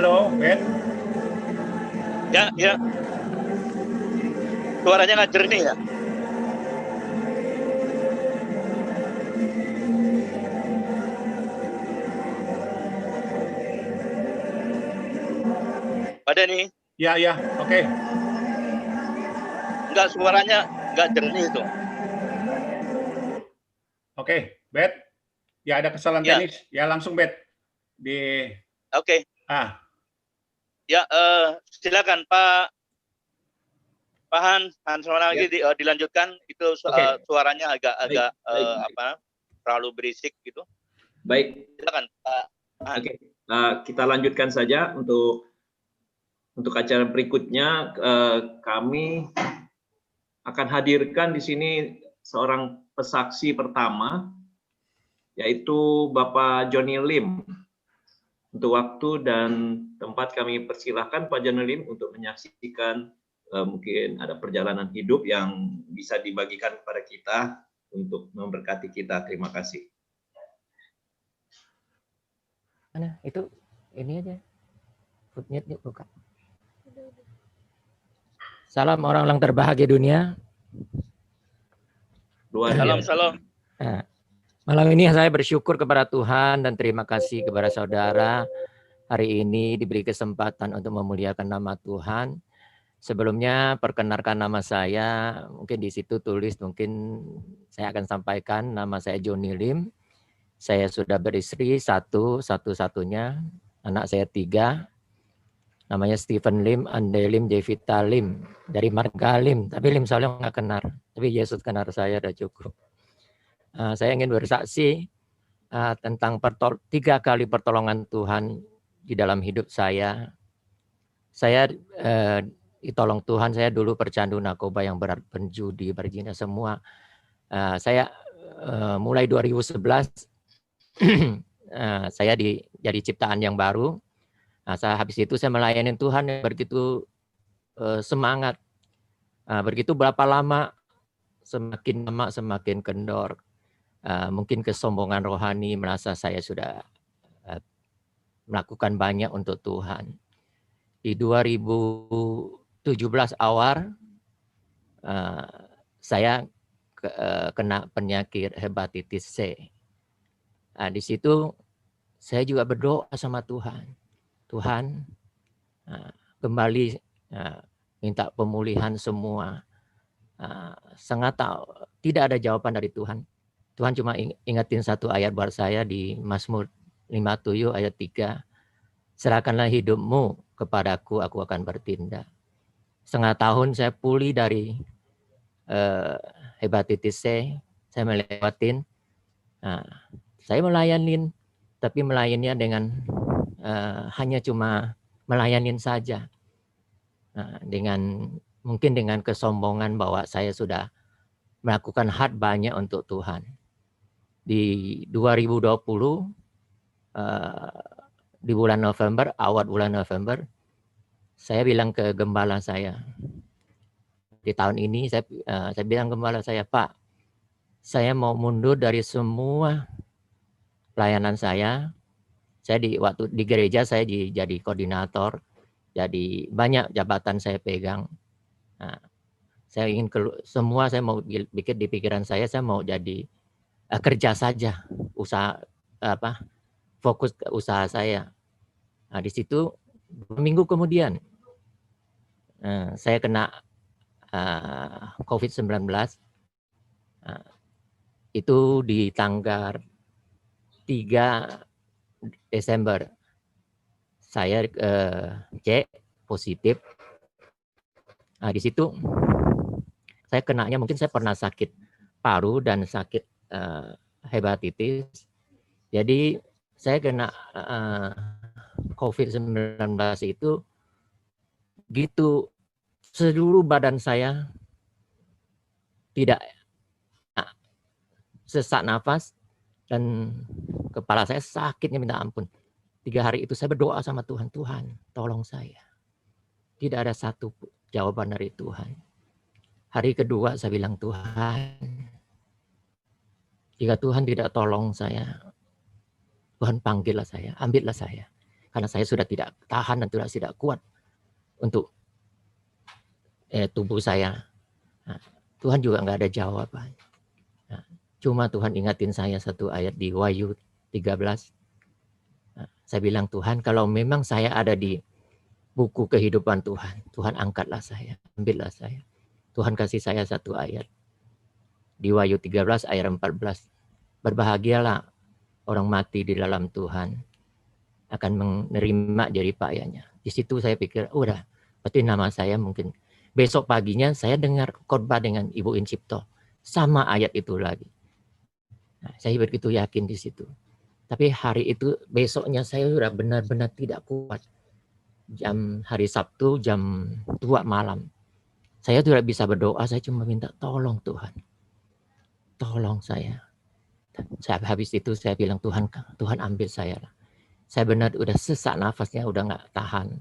Halo, Ben. Ya, ya. Suaranya nggak jernih ya? Ada nih. Ya, ya, oke. Nggak, suaranya nggak jernih itu. Oke, Bet. Ya, ada kesalahan Ya, teknis. Ya, langsung, Bet. Di oke. Ya, silakan Pak Hans Ya. lagi dilanjutkan. Itu Oke. suaranya agak Baik. terlalu berisik gitu. Baik. Silakan Pak Hans. Oke. Kita lanjutkan saja untuk acara berikutnya. Kami akan hadirkan di sini seorang pesaksi pertama, yaitu Bapak Johnny Lim. Untuk waktu dan tempat kami persilahkan Pak Johnny Lim untuk menyaksikan mungkin ada perjalanan hidup yang bisa dibagikan kepada kita untuk memberkati kita. Terima kasih. Mana itu ini aja footnote yuk buka. Salam orang-orang terbahagia dunia. Salam. Nah, malam ini saya bersyukur kepada Tuhan dan terima kasih kepada saudara hari ini diberi kesempatan untuk memuliakan nama Tuhan. Sebelumnya perkenalkan nama saya, mungkin di situ tulis, mungkin saya akan sampaikan nama saya Johnny Lim. Saya sudah beristri satu-satunya, anak saya 3, namanya Stephen Lim, Ande Lim, Jevita Lim, dari marga Lim, tapi Lim soalnya nggak kenal, tapi Yesus kenal saya udah cukup. Saya ingin bersaksi tentang 3 kali pertolongan Tuhan di dalam hidup saya. Saya ditolong Tuhan, saya dulu pecandu narkoba yang berat, penjudi, berzina semua. Saya mulai 2011 saya jadi ciptaan yang baru. Habis itu saya melayani Tuhan yang begitu semangat. Begitu berapa lama, semakin lama semakin kendor. Mungkin kesombongan rohani, merasa saya sudah melakukan banyak untuk Tuhan. Di 2017 awal, saya kena penyakit hepatitis C. Di situ saya juga berdoa sama Tuhan. Tuhan, kembali minta pemulihan semua. Sangat tahu, tidak ada jawaban dari Tuhan. Tuhan cuma ingetin satu ayat buat saya di Mazmur 57 ayat 3. Serahkanlah hidupmu kepadaku, aku akan bertindak. Setengah tahun saya pulih dari hepatitis C, saya melewatin. Saya melayanin, tapi melayannya dengan hanya cuma melayanin saja. Mungkin dengan kesombongan bahwa saya sudah melakukan hal banyak untuk Tuhan. Di 2020, di bulan November, awal bulan November, saya bilang ke gembala saya, di tahun ini saya bilang gembala saya, Pak, saya mau mundur dari semua pelayanan saya. Waktu di gereja saya jadi koordinator, jadi banyak jabatan saya pegang. Saya ingin semua, saya mau bikin di pikiran saya mau jadi kerja saja, usaha fokus ke usaha saya. Di situ 2 minggu kemudian saya kena COVID-19. Itu di tanggal 3 Desember. Saya cek positif. Di situ saya kenanya, mungkin saya pernah sakit paru dan sakit hepatitis. Jadi saya kena COVID-19 itu gitu, seluruh badan saya tidak sesak nafas dan kepala saya sakitnya minta ampun. 3 hari itu saya berdoa sama Tuhan, Tuhan tolong saya. Tidak ada satu jawaban dari Tuhan. Hari kedua saya bilang, Tuhan, jika Tuhan tidak tolong saya, Tuhan panggillah saya, ambillah saya. karena saya sudah tidak tahan dan tidak kuat untuk tubuh saya. Nah, Tuhan juga nggak ada jawaban. Nah, cuma Tuhan ingatin saya satu ayat di Wahyu 13. Nah, saya bilang, Tuhan, kalau memang saya ada di buku kehidupan Tuhan, Tuhan angkatlah saya, ambillah saya. Tuhan kasih saya satu ayat di Wahyu 13 ayat 14. Berbahagialah orang mati di dalam Tuhan akan menerima jeripayanya. Di situ saya pikir, udah, berarti nama saya mungkin. Besok paginya saya dengar khotbah dengan Ibu Incipto, sama ayat itu lagi. Nah, saya begitu yakin di situ. Tapi hari itu, besoknya saya sudah benar-benar tidak kuat. Hari Sabtu jam 2 malam. Saya tidak bisa berdoa, saya cuma minta tolong Tuhan. Tolong saya. Habis itu saya bilang, Tuhan ambil saya. Saya benar udah sesak nafasnya, udah nggak tahan.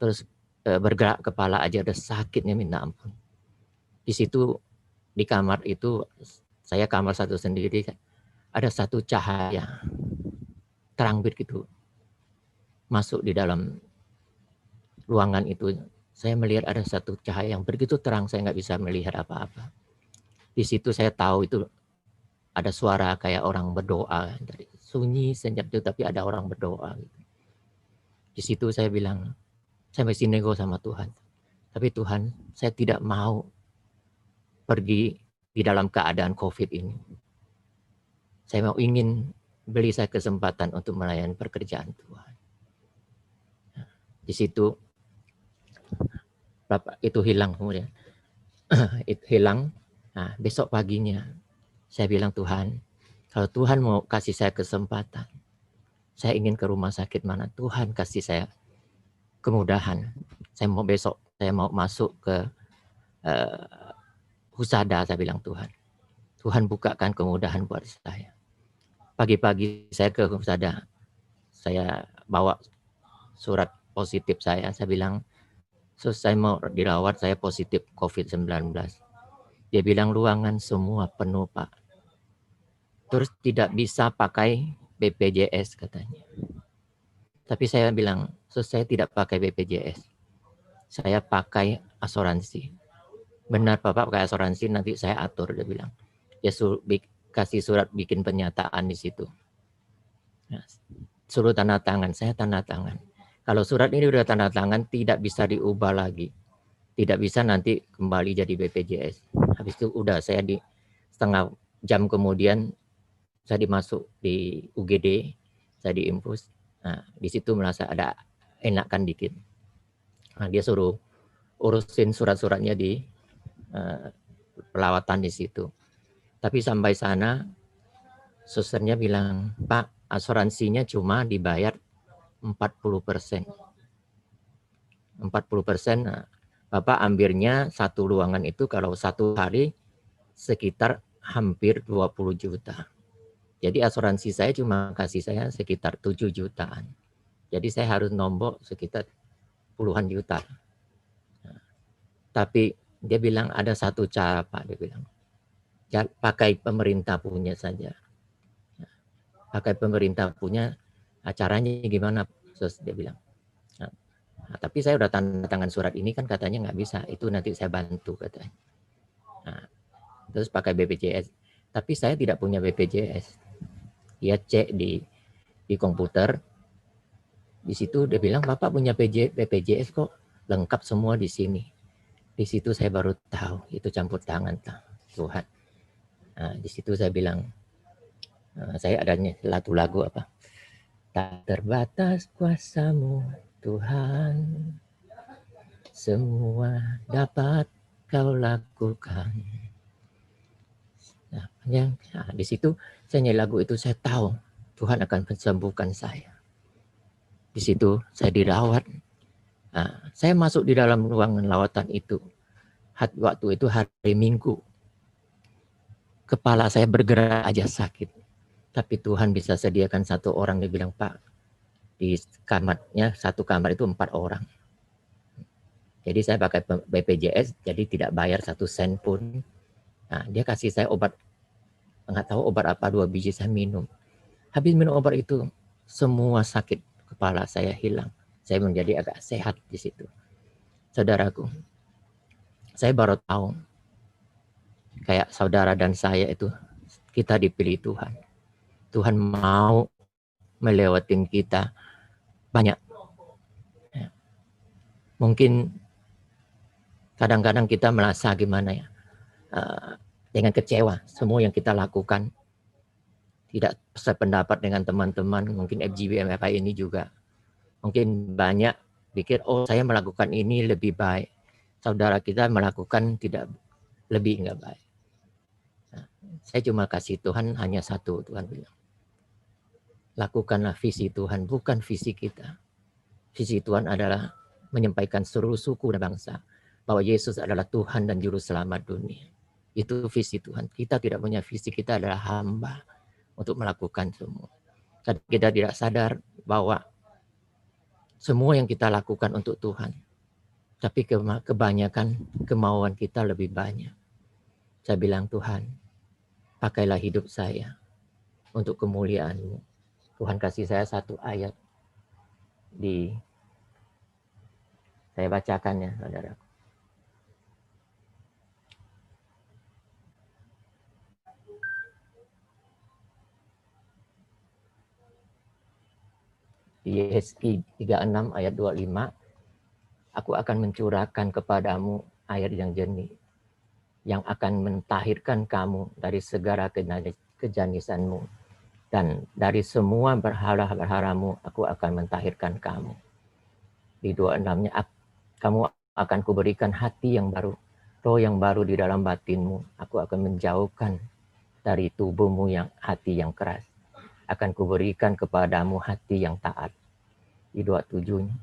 Terus bergerak kepala aja udah sakitnya minta ampun. Di situ di kamar itu, saya kamar satu sendiri, ada satu cahaya terang begitu masuk di dalam ruangan itu. Saya melihat ada satu cahaya yang begitu terang, saya nggak bisa melihat apa-apa. Di situ saya tahu itu ada suara kayak orang berdoa, dari sunyi senyap itu, tapi ada orang berdoa. Di situ saya bilang, saya masih nego sama Tuhan. Tapi Tuhan, saya tidak mau pergi di dalam keadaan COVID ini. Saya ingin beri saya kesempatan untuk melayani pekerjaan Tuhan. Di situ Bapak itu hilang kemudian. Itu hilang. Nah, besok paginya saya bilang, Tuhan, kalau Tuhan mau kasih saya kesempatan, saya ingin ke rumah sakit mana, Tuhan kasih saya kemudahan. Saya mau besok, saya mau masuk ke Husada, saya bilang, Tuhan bukakan kemudahan buat saya. Pagi-pagi saya ke Husada, saya bawa surat positif saya bilang, saya mau dirawat, saya positif COVID-19. Dia bilang ruangan semua penuh, Pak. Terus tidak bisa pakai BPJS katanya. Tapi saya bilang, saya tidak pakai BPJS. Saya pakai asuransi. Benar Bapak pakai asuransi, nanti saya atur, dia bilang. Dia kasih surat bikin pernyataan di situ. Nah, suruh tanda tangan, saya tanda tangan. Kalau surat ini udah tanda tangan, tidak bisa diubah lagi. Tidak bisa nanti kembali jadi BPJS. Habis itu udah saya di setengah jam kemudian saya dimasuk di UGD, saya diinfus. Nah, di situ merasa ada enakan dikit. Nah, dia suruh urusin surat-suratnya di perawatan di situ. Tapi sampai sana, susternya bilang, Pak, asuransinya cuma dibayar 40%. 40%, nah, Bapak ambilnya satu ruangan itu kalau satu hari sekitar hampir 20 juta. Jadi asuransi saya cuma kasih saya sekitar 7 jutaan. Jadi saya harus nombok sekitar puluhan juta. Nah, tapi dia bilang ada satu cara Pak, dia bilang. Pakai pemerintah punya saja. Nah, pakai pemerintah punya, caranya gimana? Terus dia bilang. Nah, tapi saya udah tanda tangan surat ini kan katanya nggak bisa. Itu nanti saya bantu katanya. Nah, terus pakai BPJS. Tapi saya tidak punya BPJS. Dia cek di komputer. Di situ dia bilang, Bapak punya BPJS kok, lengkap semua di sini. Di situ saya baru tahu, itu campur tangan Tuhan. Nah, di situ saya bilang, saya adanya lagu-lagu apa? Tak terbatas kuasamu Tuhan, semua dapat kau lakukan. Nah, di situ saya nyanyi lagu itu, saya tahu Tuhan akan mensembuhkan saya. Di situ saya dirawat. Nah, saya masuk di dalam ruangan lawatan itu. Waktu itu hari Minggu. Kepala saya bergerak aja sakit. Tapi Tuhan bisa sediakan satu orang, dia bilang, Pak, di kamarnya, satu kamar itu 4 orang. Jadi saya pakai BPJS, jadi tidak bayar 1 sen pun. Nah, dia kasih saya obat, nggak tahu obat apa, 2 biji saya minum. Habis minum obat itu, semua sakit kepala saya hilang. Saya menjadi agak sehat di situ. Saudaraku, saya baru tahu kayak saudara dan saya itu kita dipilih Tuhan. Tuhan mau melewatin kita banyak. Ya. Mungkin kadang-kadang kita merasa gimana ya, dengan kecewa semua yang kita lakukan. Tidak sependapat dengan teman-teman, mungkin FGB MFI ini juga. Mungkin banyak pikir, oh saya melakukan ini lebih baik. Saudara kita melakukan tidak lebih enggak baik. Nah, saya cuma kasih Tuhan hanya satu, Tuhan bilang. Lakukanlah visi Tuhan, bukan visi kita. Visi Tuhan adalah menyampaikan seluruh suku dan bangsa bahwa Yesus adalah Tuhan dan Juru Selamat dunia. Itu visi Tuhan. Kita tidak punya visi, kita adalah hamba untuk melakukan semua. Kita tidak sadar bahwa semua yang kita lakukan untuk Tuhan. Tapi kebanyakan kemauan kita lebih banyak. Saya bilang, Tuhan, pakailah hidup saya untuk kemuliaan-Mu. Tuhan kasih saya satu ayat. Saya bacakan ya, saudaraku. Yeski 36 ayat 25, aku akan mencurahkan kepadamu air yang jernih, yang akan mentahirkan kamu dari segala kejanisanmu, dan dari semua berhala-berhalamu aku akan mentahirkan kamu. Di 26-nya, kamu akan kuberikan hati yang baru, roh yang baru di dalam batinmu, aku akan menjauhkan dari tubuhmu yang hati yang keras. Akan kuberikan kepadamu hati yang taat. Di 27-nya.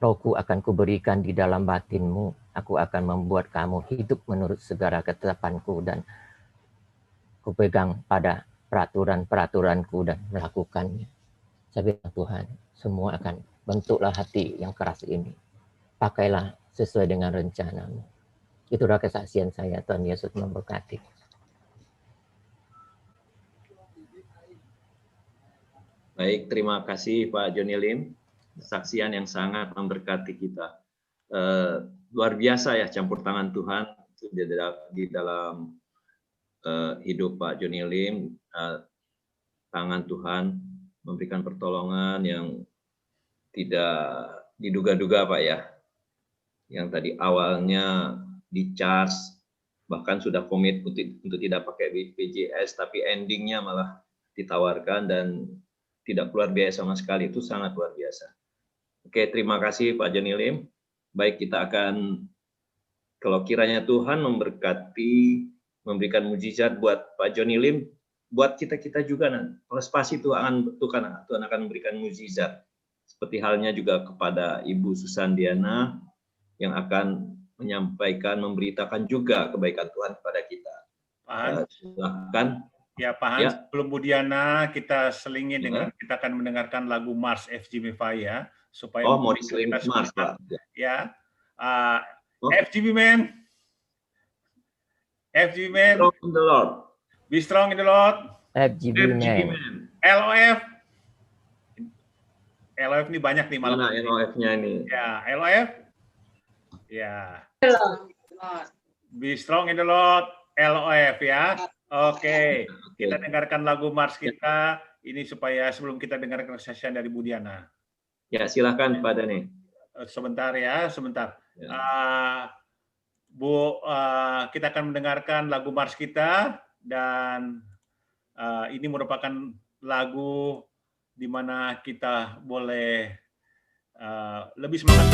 Rohku akan kuberikan di dalam batinmu. Aku akan membuat kamu hidup menurut segala ketetapanku dan kupegang pada peraturan-peraturanku dan melakukannya. Saya bilang, Tuhan, semua akan bentuklah hati yang keras ini. Pakailah sesuai dengan rencanamu. Itulah kesaksian saya. Tuhan Yesus memberkati. Baik, terima kasih Pak Joni Lim. Kesaksian yang sangat memberkati kita. Luar biasa ya campur tangan Tuhan di dalam hidup Pak Joni Lim. Tangan Tuhan memberikan pertolongan yang tidak diduga-duga Pak ya. Yang tadi awalnya di-charge, bahkan sudah komit untuk tidak pakai BPJS, tapi endingnya malah ditawarkan dan tidak keluar biaya sama sekali. Itu sangat luar biasa. Oke, terima kasih Pak Joni Lim. Baik, kita akan, kalau kiranya Tuhan memberkati, memberikan mujizat buat Pak Joni Lim, buat kita juga nanti. Terus pasti Tuhan akan memberikan mujizat. Seperti halnya juga kepada Ibu Susandiana yang akan menyampaikan, memberitakan juga kebaikan Tuhan kepada kita. Silakan. Ya Pak Hans, sebelum Bu Diana kita selingi dengan kita akan mendengarkan lagu Mars FGB ya supaya mau diselingi Mars Pak. Ya. FGB Man. FGB Man. Strong in the Lord. Be strong in the Lord. FGB Man. LOF. LOF ini banyak nih malam. Mana LOF-nya ini? Ya, LOF. Ya. Be strong in the Lord. LOF ya. Oke, kita dengarkan lagu Mars kita ini supaya sebelum kita dengarkan kesaksian dari Bu Diana. Ya, silakan Pak Dani. Sebentar ya, sebentar. Ya. Bu, kita akan mendengarkan lagu Mars kita dan ini merupakan lagu di mana kita boleh lebih semangat.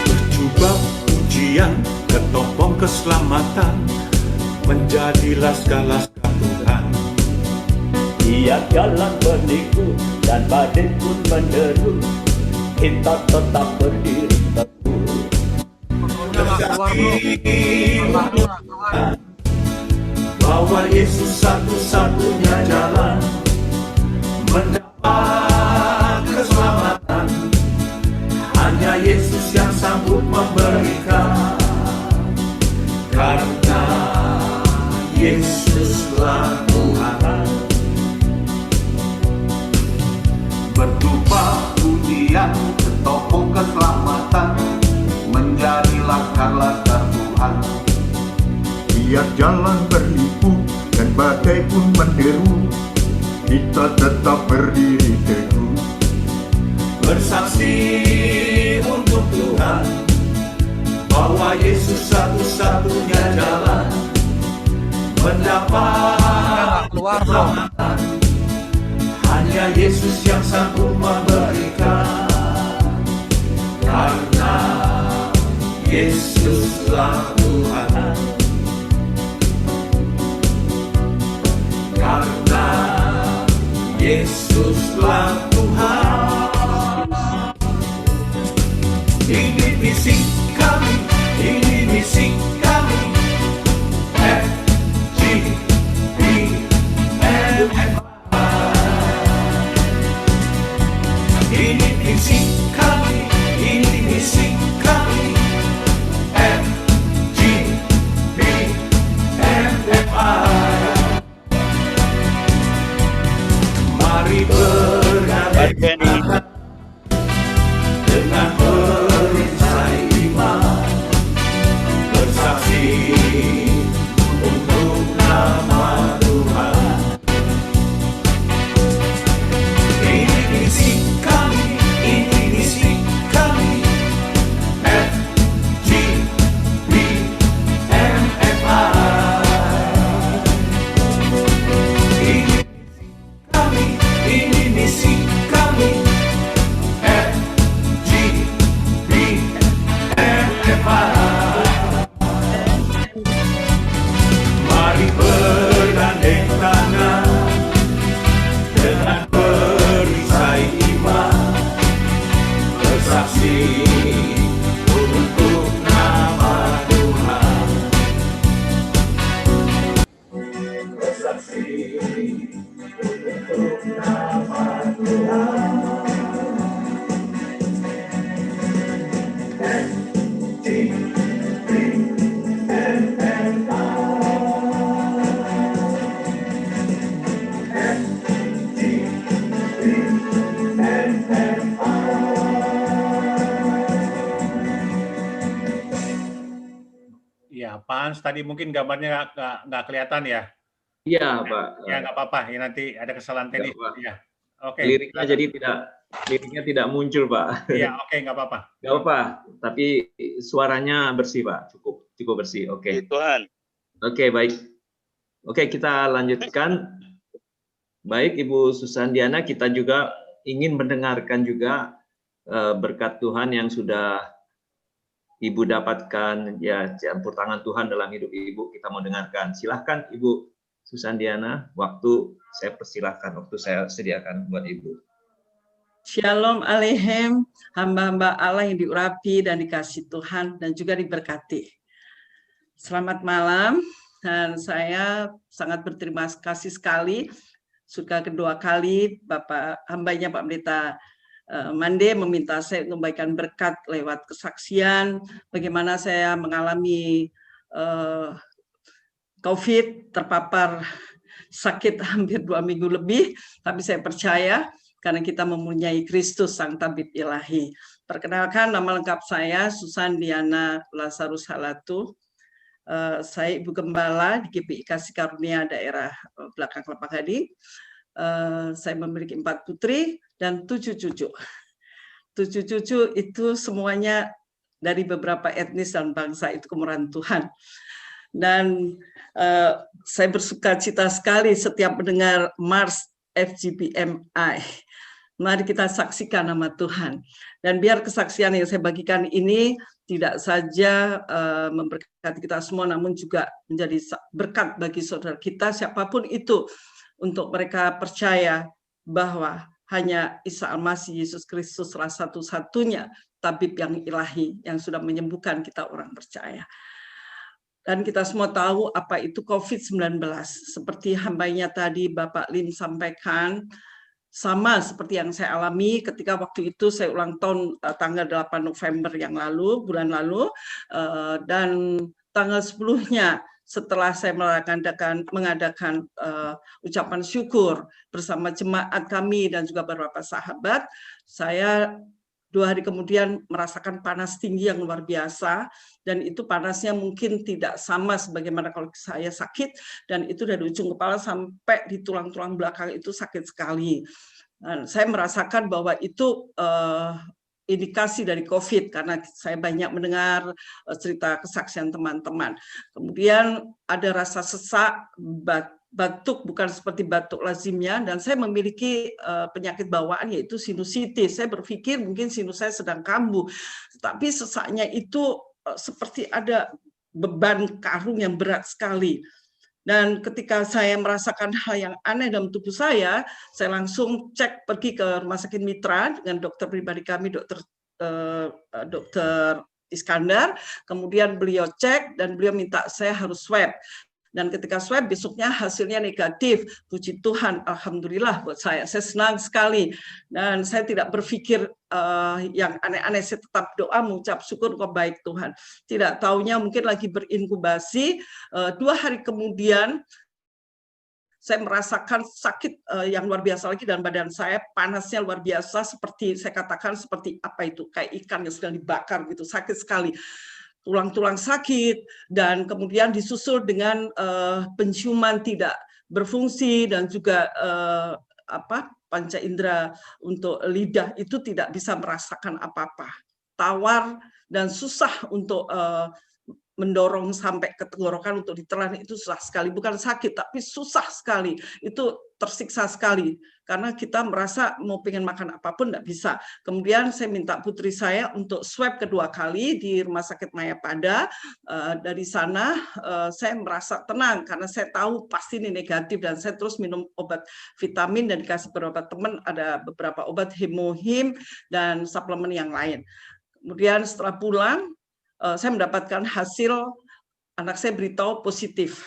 Berjubah ujian, ketopong keselamatan, menjadilah segala Tuhan. Ia jalan berliku dan badai pun menderu, kita tetap berdiri teguh. Bahwa Yesus satu-satunya jalan mendapat keselamatan. Hanya Yesus yang sanggup memberikan. Karena Yesuslah Tuhan. Berjumpa ujian, ketopong keselamatan, menjadi laskar-laskar Tuhan. Biar jalan berliku dan badai pun menderu, kita tetap berdiri teguh. Bersaksi untuk Tuhan, bahwa Yesus satu-satunya jalan mendapat keselamatan. Hanya Yesus yang sanggup memberikan, karena Yesuslah Tuhan. Karena Yesuslah Tuhan. Ini misi kami, ini misi kami. FGBMI. Ini misi kami, ini misi kami. FGBMI. Mari bergandeng tangan dengan perisai iman, bersaksi untuk nama Tuhan. Ini misi kami, ini misi kami. FGBMI. Ini misi kami. Mari bergandeng tangan dengan perisai iman, bersaksi untuk nama Tuhan. Bersaksi untuk nama Tuhan. Ya, Pak Hans tadi mungkin gambarnya nggak kelihatan ya? Iya, Pak. Ya, nggak apa-apa. Ya, nanti ada kesalahan teknis. Pak. Ya. Oke. Liriknya jadi liriknya tidak muncul, Pak. Iya, oke, nggak apa-apa. Nggak apa, tapi suaranya bersih, Pak. Cukup bersih. Oke. Tuhan. Oke, baik. Oke, kita lanjutkan. Baik, Ibu Susandiana, kita juga ingin mendengarkan juga berkat Tuhan yang sudah Ibu dapatkan, ya, campur tangan Tuhan dalam hidup Ibu. Kita mau dengarkan. Silahkan Ibu Susandiana, waktu saya persilahkan, waktu saya sediakan buat Ibu. Shalom Aleichem, hamba-hamba Allah yang diurapi dan dikasih Tuhan dan juga diberkati. Selamat malam, dan saya sangat berterima kasih sekali sudah kedua kali Bapak hambanya Pak Pendeta Mande meminta saya untuk memberikan berkat lewat kesaksian bagaimana saya mengalami COVID, terpapar sakit hampir 2 minggu lebih, tapi saya percaya karena kita mempunyai Kristus Sang Tabib Ilahi. Perkenalkan, nama lengkap saya Susandiana Lazarus Halatu. Saya Ibu Gembala di GPI Kasih Karunia daerah Belakang Kelapa Gading. Saya memiliki 4 putri dan 7 cucu. 7 cucu itu semuanya dari beberapa etnis dan bangsa, itu kemurahan Tuhan. Dan saya bersuka cita sekali setiap mendengar Mars FGBMI. Mari kita saksikan nama Tuhan. Dan biar kesaksian yang saya bagikan ini tidak saja memberkati kita semua, namun juga menjadi berkat bagi saudara kita, siapapun itu, untuk mereka percaya bahwa hanya Isa Al-Masih Yesus Kristus salah satu-satunya tabib yang ilahi yang sudah menyembuhkan kita orang percaya. Dan kita semua tahu apa itu COVID-19. Seperti hambanya tadi Bapak Lim sampaikan, sama seperti yang saya alami ketika waktu itu saya ulang tahun tanggal 8 November yang lalu, bulan lalu, dan tanggal 10-nya setelah saya mengadakan ucapan syukur bersama jemaat kami dan juga beberapa sahabat, saya 2 hari kemudian merasakan panas tinggi yang luar biasa, dan itu panasnya mungkin tidak sama sebagaimana kalau saya sakit, dan itu dari ujung kepala sampai di tulang-tulang belakang itu sakit sekali. Dan saya merasakan bahwa itu indikasi dari COVID, karena saya banyak mendengar cerita kesaksian teman-teman. Kemudian ada rasa sesak, batuk bukan seperti batuk lazimnya, dan saya memiliki penyakit bawaan yaitu sinusitis. Saya berpikir mungkin sinus saya sedang kambuh, tapi sesaknya itu seperti ada beban karung yang berat sekali. Dan ketika saya merasakan hal yang aneh dalam tubuh saya langsung cek pergi ke Rumah Sakit Mitra dengan dokter pribadi kami, Dokter Iskandar. Kemudian beliau cek dan beliau minta saya harus swab. Dan ketika swab besoknya hasilnya negatif. Puji Tuhan, alhamdulillah buat saya senang sekali. Dan saya tidak berpikir yang aneh-aneh, saya tetap doa mengucap syukur kepada baik Tuhan. Tidak taunya mungkin lagi berinkubasi, 2 hari kemudian saya merasakan sakit yang luar biasa lagi, dan badan saya panasnya luar biasa, seperti saya katakan seperti apa itu, kayak ikan yang sedang dibakar gitu, sakit sekali. Tulang-tulang sakit, dan kemudian disusul dengan penciuman tidak berfungsi, dan juga panca indera untuk lidah itu tidak bisa merasakan apa-apa, tawar dan susah untuk mendorong sampai ke tenggorokan untuk ditelan, itu susah sekali. Bukan sakit, tapi susah sekali. Itu tersiksa sekali. Karena kita merasa mau pengen makan apapun, tidak bisa. Kemudian saya minta putri saya untuk swab kedua kali di Rumah Sakit Mayapada. Dari sana saya merasa tenang, karena saya tahu pasti ini negatif, dan saya terus minum obat vitamin, dan dikasih beberapa teman, ada beberapa obat hemohim, dan suplemen yang lain. Kemudian setelah pulang, saya mendapatkan hasil, anak saya beritahu positif.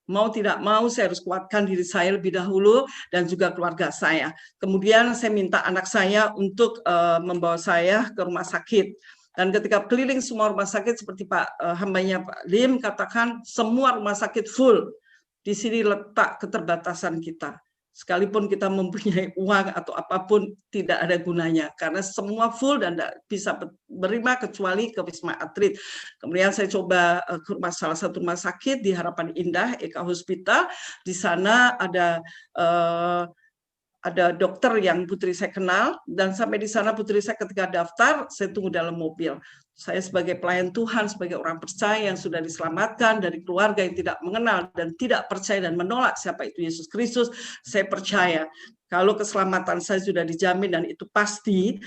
Mau tidak mau saya harus kuatkan diri saya lebih dahulu dan juga keluarga saya. Kemudian saya minta anak saya untuk membawa saya ke rumah sakit. Dan ketika keliling semua rumah sakit, seperti hambanya Pak Lim katakan, semua rumah sakit full. Di sini letak keterbatasan kita. Sekalipun kita mempunyai uang atau apapun, tidak ada gunanya, karena semua full dan tidak bisa berima kecuali ke Wisma Atlet. Kemudian saya coba ke salah satu rumah sakit di Harapan Indah, Eka Hospital. Di sana ada dokter yang putri saya kenal, dan sampai di sana putri saya ketika daftar, saya tunggu dalam mobil. Saya sebagai pelayan Tuhan, sebagai orang percaya yang sudah diselamatkan dari keluarga yang tidak mengenal dan tidak percaya dan menolak siapa itu Yesus Kristus, saya percaya kalau keselamatan saya sudah dijamin, dan itu pasti,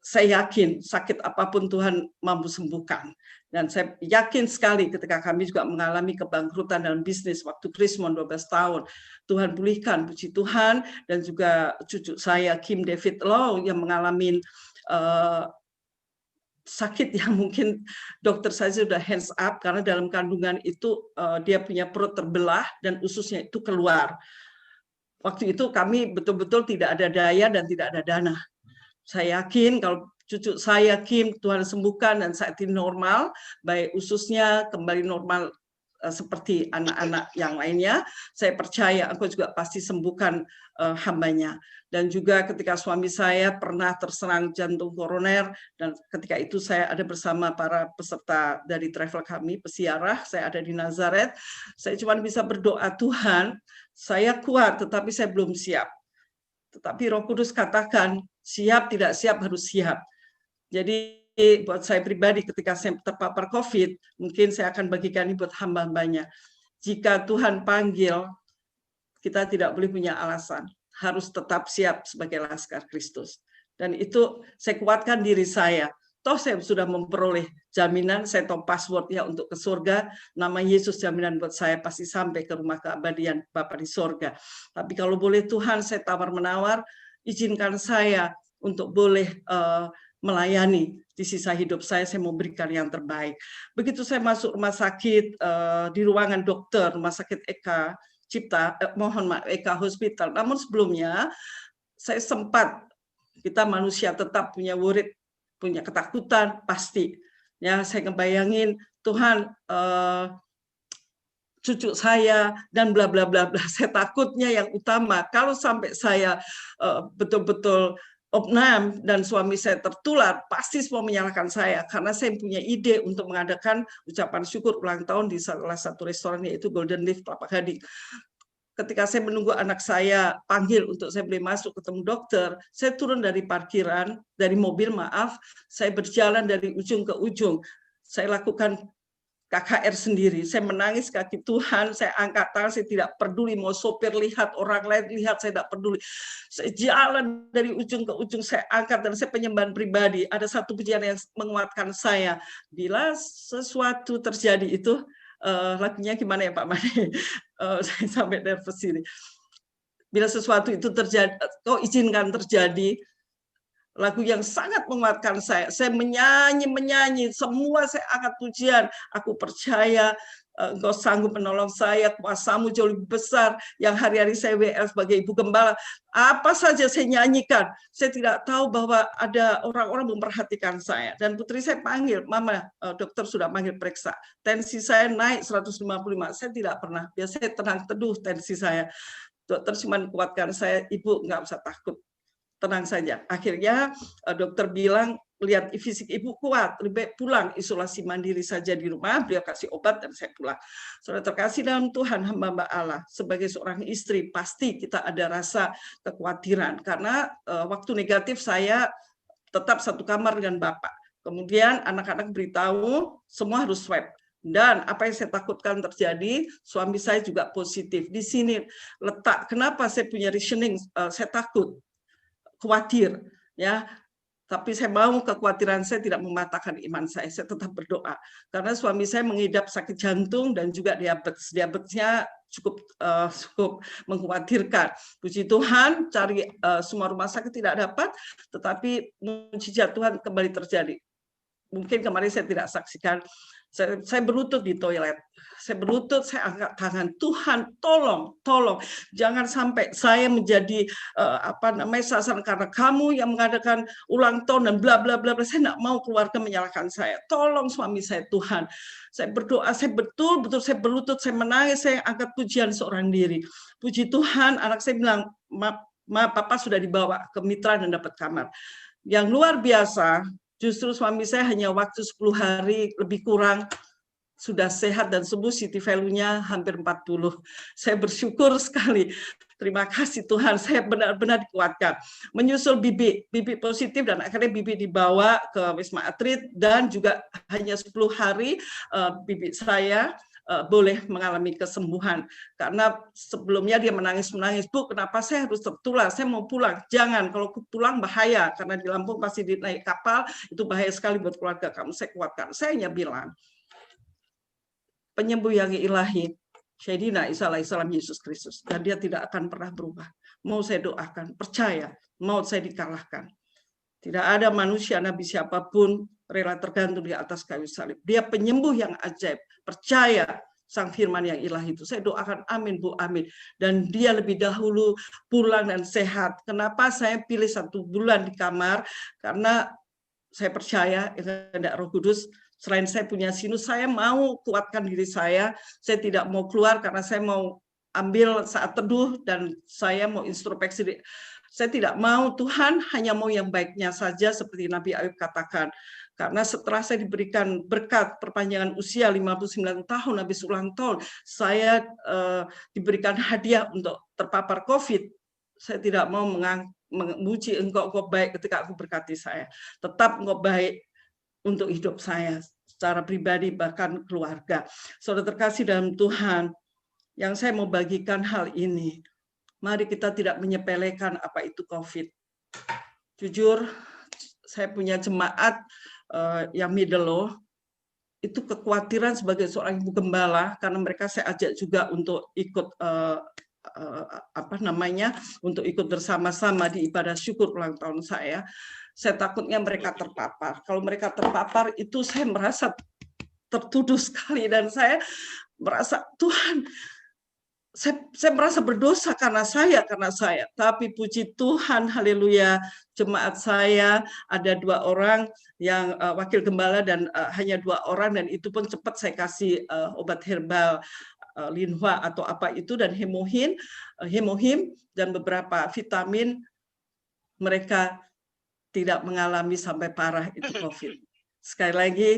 saya yakin sakit apapun Tuhan mampu sembuhkan. Dan saya yakin sekali ketika kami juga mengalami kebangkrutan dalam bisnis waktu Krismon 12 tahun, Tuhan pulihkan, puji Tuhan. Dan juga cucu saya Kim David Law yang mengalami sakit yang mungkin dokter saya sudah hands up, karena dalam kandungan itu dia punya perut terbelah dan ususnya itu keluar. Waktu itu kami betul-betul tidak ada daya dan tidak ada dana. Saya yakin kalau cucu saya Kim Tuhan sembuhkan dan saat ini normal, baik ususnya kembali normal seperti anak-anak yang lainnya, saya percaya Engkau juga pasti sembuhkan hambanya. Dan juga ketika suami saya pernah terserang jantung koroner, dan ketika itu saya ada bersama para peserta dari travel kami, pesiarah, saya ada di Nazaret, saya cuma bisa berdoa, Tuhan, saya kuat tetapi saya belum siap. Tetapi Roh Kudus katakan, siap tidak siap harus siap. Jadi buat saya pribadi ketika saya terpapar COVID, mungkin saya akan bagikan ini buat hamba-hambanya. Jika Tuhan panggil, kita tidak boleh punya alasan. Harus tetap siap sebagai laskar Kristus. Dan itu saya kuatkan diri saya. Toh saya sudah memperoleh jaminan, saya tahu passwordnya untuk ke surga. Nama Yesus jaminan buat saya pasti sampai ke rumah keabadian Bapa di surga. Tapi kalau boleh Tuhan, saya tawar-menawar, izinkan saya untuk boleh melayani di sisa hidup saya mau berikan yang terbaik. Begitu saya masuk rumah sakit, di ruangan dokter, rumah sakit Eka Cipta, Eka Hospital. Namun sebelumnya, saya sempat, kita manusia tetap punya worry, punya ketakutan, pasti. Ya, saya ngebayangin Tuhan cucu saya dan bla bla bla bla. Saya takutnya yang utama kalau sampai saya betul-betul opnam dan suami saya tertular, pasti semua menyalahkan saya karena saya punya ide untuk mengadakan ucapan syukur ulang tahun di salah satu restoran yaitu Golden Leaf Kelapa Gading. Ketika saya menunggu anak saya panggil untuk saya boleh masuk ketemu dokter, saya turun dari parkiran, dari mobil maaf, saya berjalan dari ujung ke ujung. Saya lakukan KKR sendiri, saya menangis kaki Tuhan, saya angkat tangan, saya tidak peduli mau sopir lihat, orang lain lihat, saya tidak peduli. Saya jalan dari ujung ke ujung, saya angkat dan saya penyembahan pribadi. Ada satu pujian yang menguatkan saya. Bila sesuatu terjadi itu, lagunya gimana ya Pak Made? Saya sampai nervous ini. Bila sesuatu itu terjadi, kau izinkan terjadi. Lagu yang sangat menguatkan saya. Saya menyanyi, semua saya angkat pujian. Aku percaya Engkau sanggup menolong saya, kuasamu jauh lebih besar. Yang hari-hari saya WL sebagai ibu gembala, apa saja saya nyanyikan. Saya tidak tahu bahwa ada orang-orang memperhatikan saya. Dan putri saya panggil, Mama, dokter sudah panggil periksa. Tensi saya naik 155. Saya tidak pernah. Biasanya tenang teduh tensi saya. Dokter cuma kuatkan saya, Ibu nggak usah takut. Tenang saja. Akhirnya dokter bilang, lihat fisik ibu kuat, lebih baik pulang isolasi mandiri saja di rumah, beliau kasih obat dan saya pulang. Saudara terkasih dalam Tuhan, hamba Allah, sebagai seorang istri pasti kita ada rasa kekhawatiran karena waktu negatif saya tetap satu kamar dengan Bapak. Kemudian anak-anak beritahu semua harus swab. Dan apa yang saya takutkan terjadi, suami saya juga positif. Di sini letak kenapa saya punya reasoning, saya takut, khawatir, ya. Tapi saya mau kekhawatiran saya tidak mematahkan iman saya tetap berdoa. Karena suami saya mengidap sakit jantung dan juga diabetes. Diabetesnya cukup mengkhawatirkan. Puji Tuhan, cari semua rumah sakit tidak dapat, tetapi mujizat Tuhan kembali terjadi. Mungkin kemarin saya tidak saksikan. Saya berlutut di toilet. Saya berlutut, saya angkat tangan. Tuhan, tolong, jangan sampai saya menjadi sasaran karena kamu yang mengadakan ulang tahun dan bla bla bla. Saya tidak mau keluarga menyalahkan saya. Tolong suami saya, Tuhan. Saya berdoa, saya betul-betul saya berlutut, saya menangis, saya angkat pujian seorang diri. Puji Tuhan, anak saya bilang, Ma, Papa sudah dibawa ke mitra dan dapat kamar. Yang luar biasa, justru suami saya hanya waktu 10 hari lebih kurang sudah sehat dan sembuh, city value-nya hampir 40. Saya bersyukur sekali. Terima kasih Tuhan, saya benar-benar dikuatkan. Menyusul Bibi positif dan akhirnya Bibi dibawa ke Wisma Atlet dan juga hanya 10 hari Bibi saya boleh mengalami kesembuhan. Karena sebelumnya dia menangis, Bu, kenapa saya harus tertular? Saya mau pulang. Jangan, kalau pulang bahaya. Karena di Lampung pasti naik kapal, itu bahaya sekali buat keluarga kamu. Saya kuatkan. Saya hanya bilang, penyembuh yang ilahi, Syedina Isa alaihissalam Yesus Kristus. Dan dia tidak akan pernah berubah. Mau saya doakan, percaya, mau saya dikalahkan. Tidak ada manusia, nabi siapapun, rela tergantung di atas kayu salib. Dia penyembuh yang ajaib. Percaya sang firman yang ilahi itu. Saya doakan amin Bu, amin. Dan dia lebih dahulu pulang dan sehat. Kenapa saya pilih 1 bulan di kamar? Karena saya percaya kehendak Roh Kudus. Selain saya punya sinus, saya mau kuatkan diri saya. Saya tidak mau keluar karena saya mau ambil saat teduh dan saya mau introspeksi. Saya tidak mau, Tuhan hanya mau yang baiknya saja seperti Nabi Ayub katakan. Karena setelah saya diberikan berkat perpanjangan usia 59 tahun habis ulang tahun, saya diberikan hadiah untuk terpapar COVID. Saya tidak mau memuji engkau baik ketika aku berkati saya. Tetap engkau baik untuk hidup saya secara pribadi bahkan keluarga. Saudara terkasih dalam Tuhan, yang saya mau bagikan hal ini, mari kita tidak menyepelekan apa itu COVID. Jujur, saya punya jemaat yang middle low, itu kekhawatiran sebagai seorang ibu gembala, karena mereka saya ajak juga untuk ikut untuk ikut bersama-sama di ibadah syukur ulang tahun saya. Saya takutnya mereka terpapar. Kalau mereka terpapar itu saya merasa tertuduh sekali dan saya merasa Tuhan saya merasa berdosa karena saya, tapi puji Tuhan, haleluya, jemaat saya ada 2 orang yang wakil gembala dan hanya 2 orang, dan itu pun cepat saya kasih obat herbal linhua atau apa itu, dan hemohim dan beberapa vitamin. Mereka tidak mengalami sampai parah itu COVID. Sekali lagi,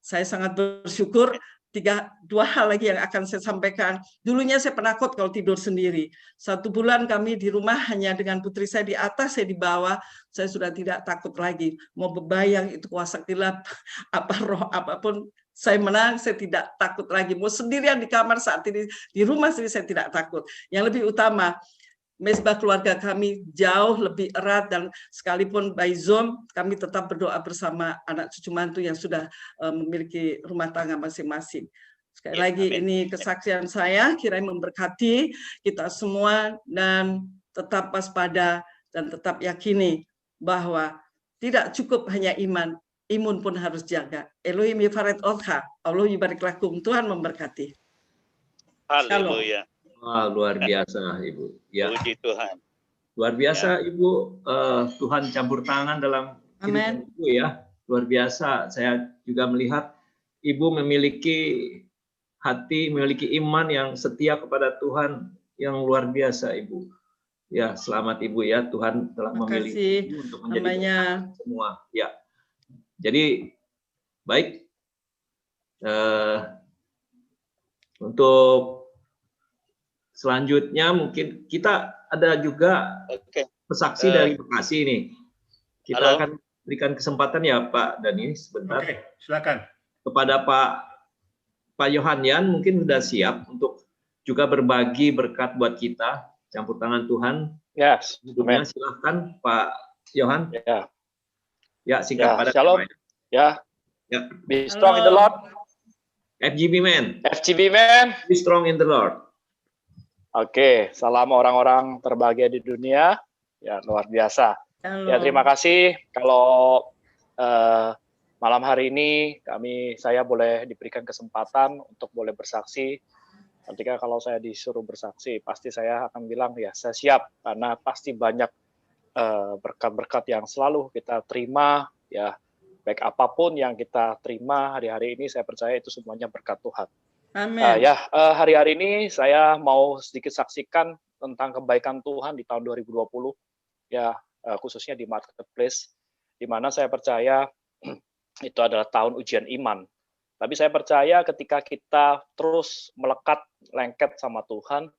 saya sangat bersyukur. 2 hal lagi yang akan saya sampaikan. Dulunya saya penakut kalau tidur sendiri. 1 bulan kami di rumah hanya dengan putri saya di atas, saya di bawah. Saya sudah tidak takut lagi. Mau bebayang itu kuasa gelap, apa roh apapun, saya menang, saya tidak takut lagi. Mau sendirian di kamar saat ini, di rumah sendiri, saya tidak takut. Yang lebih utama, mesbah keluarga kami jauh lebih erat, dan sekalipun by Zoom, kami tetap berdoa bersama anak cucu mantu yang sudah memiliki rumah tangga masing-masing. Sekali lagi, ini kesaksian saya, kiranya memberkati kita semua, dan tetap waspada, dan tetap yakini bahwa tidak cukup hanya iman, imun pun harus jaga. Elohim yifaret otha, Allah yibarik lakum, Tuhan memberkati. Haleluya. Wah, luar biasa, Ibu. Ya. Puji Tuhan. Luar biasa, Ibu. Tuhan campur tangan dalam kehidupan Ibu ya. Luar biasa. Saya juga melihat Ibu memiliki hati, memiliki iman yang setia kepada Tuhan yang luar biasa, Ibu. Ya, selamat Ibu ya. Tuhan telah memilih Ibu untuk menjadi semua. Ya. Jadi baik. Untuk selanjutnya mungkin kita ada juga pesaksi dari Bekasi nih. Kita akan berikan kesempatan ya Pak Dhani sebentar. Silakan. Kepada Pak Yohanian mungkin sudah siap untuk juga berbagi berkat buat kita, campur tangan Tuhan. Yes. Silahkan Pak Yohan. Ya. Ya, singkat padat. Shalom. Ya. Be strong in the Lord. FGB man. FGB man. Be strong in the Lord. Oke, salam orang-orang terbahagia di dunia. Ya, luar biasa. Halo. Ya, terima kasih kalau malam hari ini saya boleh diberikan kesempatan untuk boleh bersaksi. Ketika kalau saya disuruh bersaksi, pasti saya akan bilang ya saya siap, karena pasti banyak berkat-berkat yang selalu kita terima, ya baik apapun yang kita terima hari-hari ini, saya percaya itu semuanya berkat Tuhan. Amin. Hari-hari ini saya mau sedikit saksikan tentang kebaikan Tuhan di tahun 2020, ya khususnya di marketplace, di mana saya percaya itu adalah tahun ujian iman. Tapi saya percaya ketika kita terus melekat, lengket sama Tuhan,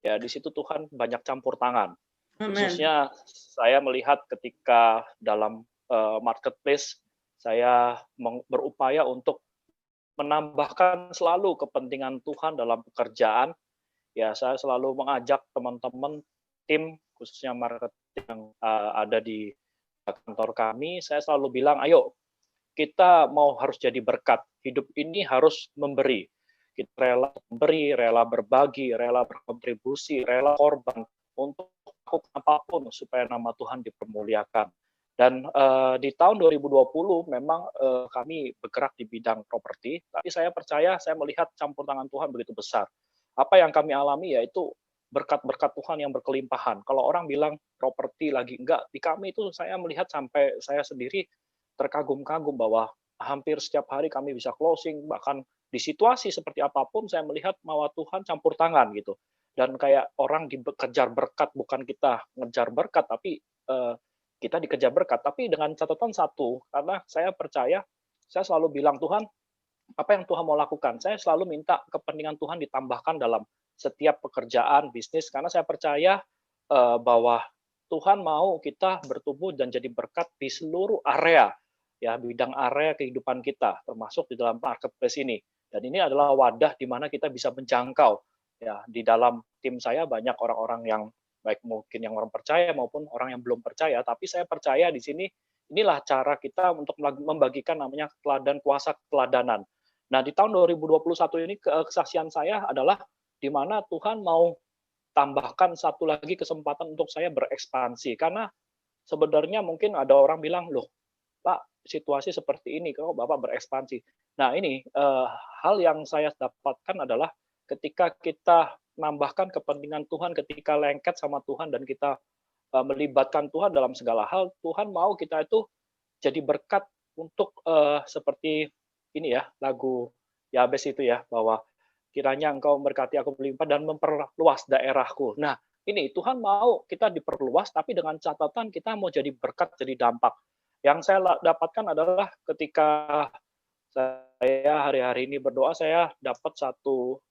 ya di situ Tuhan banyak campur tangan. Amen. Khususnya saya melihat ketika dalam marketplace, saya berupaya untuk menambahkan selalu kepentingan Tuhan dalam pekerjaan. Ya, saya selalu mengajak teman-teman tim khususnya marketing yang ada di kantor kami, saya selalu bilang, ayo kita harus jadi berkat. Hidup ini harus memberi. Kita rela memberi, rela berbagi, rela berkontribusi, rela korban untuk apapun supaya nama Tuhan dipermuliakan. Dan di tahun 2020 memang kami bergerak di bidang properti, tapi saya percaya, saya melihat campur tangan Tuhan begitu besar. Apa yang kami alami yaitu berkat-berkat Tuhan yang berkelimpahan. Kalau orang bilang properti lagi enggak, di kami itu saya melihat sampai saya sendiri terkagum-kagum bahwa hampir setiap hari kami bisa closing, bahkan di situasi seperti apapun saya melihat bahwa Tuhan campur tangan gitu. Dan kayak orang dikejar berkat, bukan kita ngejar berkat, tapi kita dikejar berkat, tapi dengan catatan satu, karena saya percaya, saya selalu bilang, Tuhan, apa yang Tuhan mau lakukan? Saya selalu minta kepentingan Tuhan ditambahkan dalam setiap pekerjaan, bisnis, karena saya percaya bahwa Tuhan mau kita bertumbuh dan jadi berkat di seluruh area, ya bidang area kehidupan kita, termasuk di dalam marketplace ini. Dan ini adalah wadah di mana kita bisa menjangkau. Ya, di dalam tim saya banyak orang-orang yang baik mungkin yang orang percaya maupun orang yang belum percaya, tapi saya percaya di sini inilah cara kita untuk membagikan namanya teladan kuasa keteladanan. Nah, di tahun 2021 ini kesaksian saya adalah di mana Tuhan mau tambahkan satu lagi kesempatan untuk saya berekspansi, karena sebenarnya mungkin ada orang bilang, loh Pak, situasi seperti ini kok Bapak berekspansi. Nah, ini hal yang saya dapatkan adalah ketika kita menambahkan kepentingan Tuhan ketika lengket sama Tuhan dan kita melibatkan Tuhan dalam segala hal, Tuhan mau kita itu jadi berkat untuk seperti ini ya, lagu Yabes itu ya, bahwa kiranya engkau memberkati aku berlimpah dan memperluas daerahku. Nah, ini Tuhan mau kita diperluas, tapi dengan catatan kita mau jadi berkat, jadi dampak. Yang saya dapatkan adalah ketika saya hari-hari ini berdoa, saya dapat satu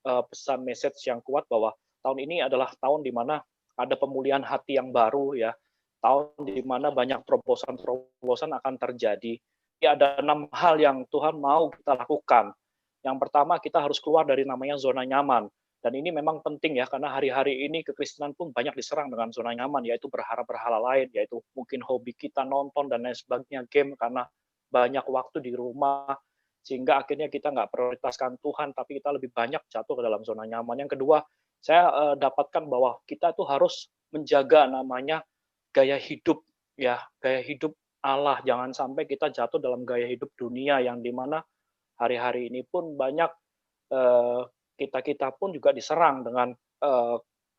pesan message yang kuat bahwa tahun ini adalah tahun di mana ada pemulihan hati yang baru ya, tahun di mana banyak terobosan akan terjadi. Ya, ada 6 hal yang Tuhan mau kita lakukan. Yang pertama, kita harus keluar dari namanya zona nyaman. Dan ini memang penting ya, karena hari-hari ini kekristenan pun banyak diserang dengan zona nyaman, yaitu berhala lain, yaitu mungkin hobi kita nonton dan lain sebagainya, game, karena banyak waktu di rumah, sehingga akhirnya kita nggak prioritaskan Tuhan, tapi kita lebih banyak jatuh ke dalam zona nyaman. Yang kedua, saya dapatkan bahwa kita tuh harus menjaga namanya gaya hidup, ya, gaya hidup Allah. Jangan sampai kita jatuh dalam gaya hidup dunia yang dimana hari-hari ini pun banyak kita pun juga diserang dengan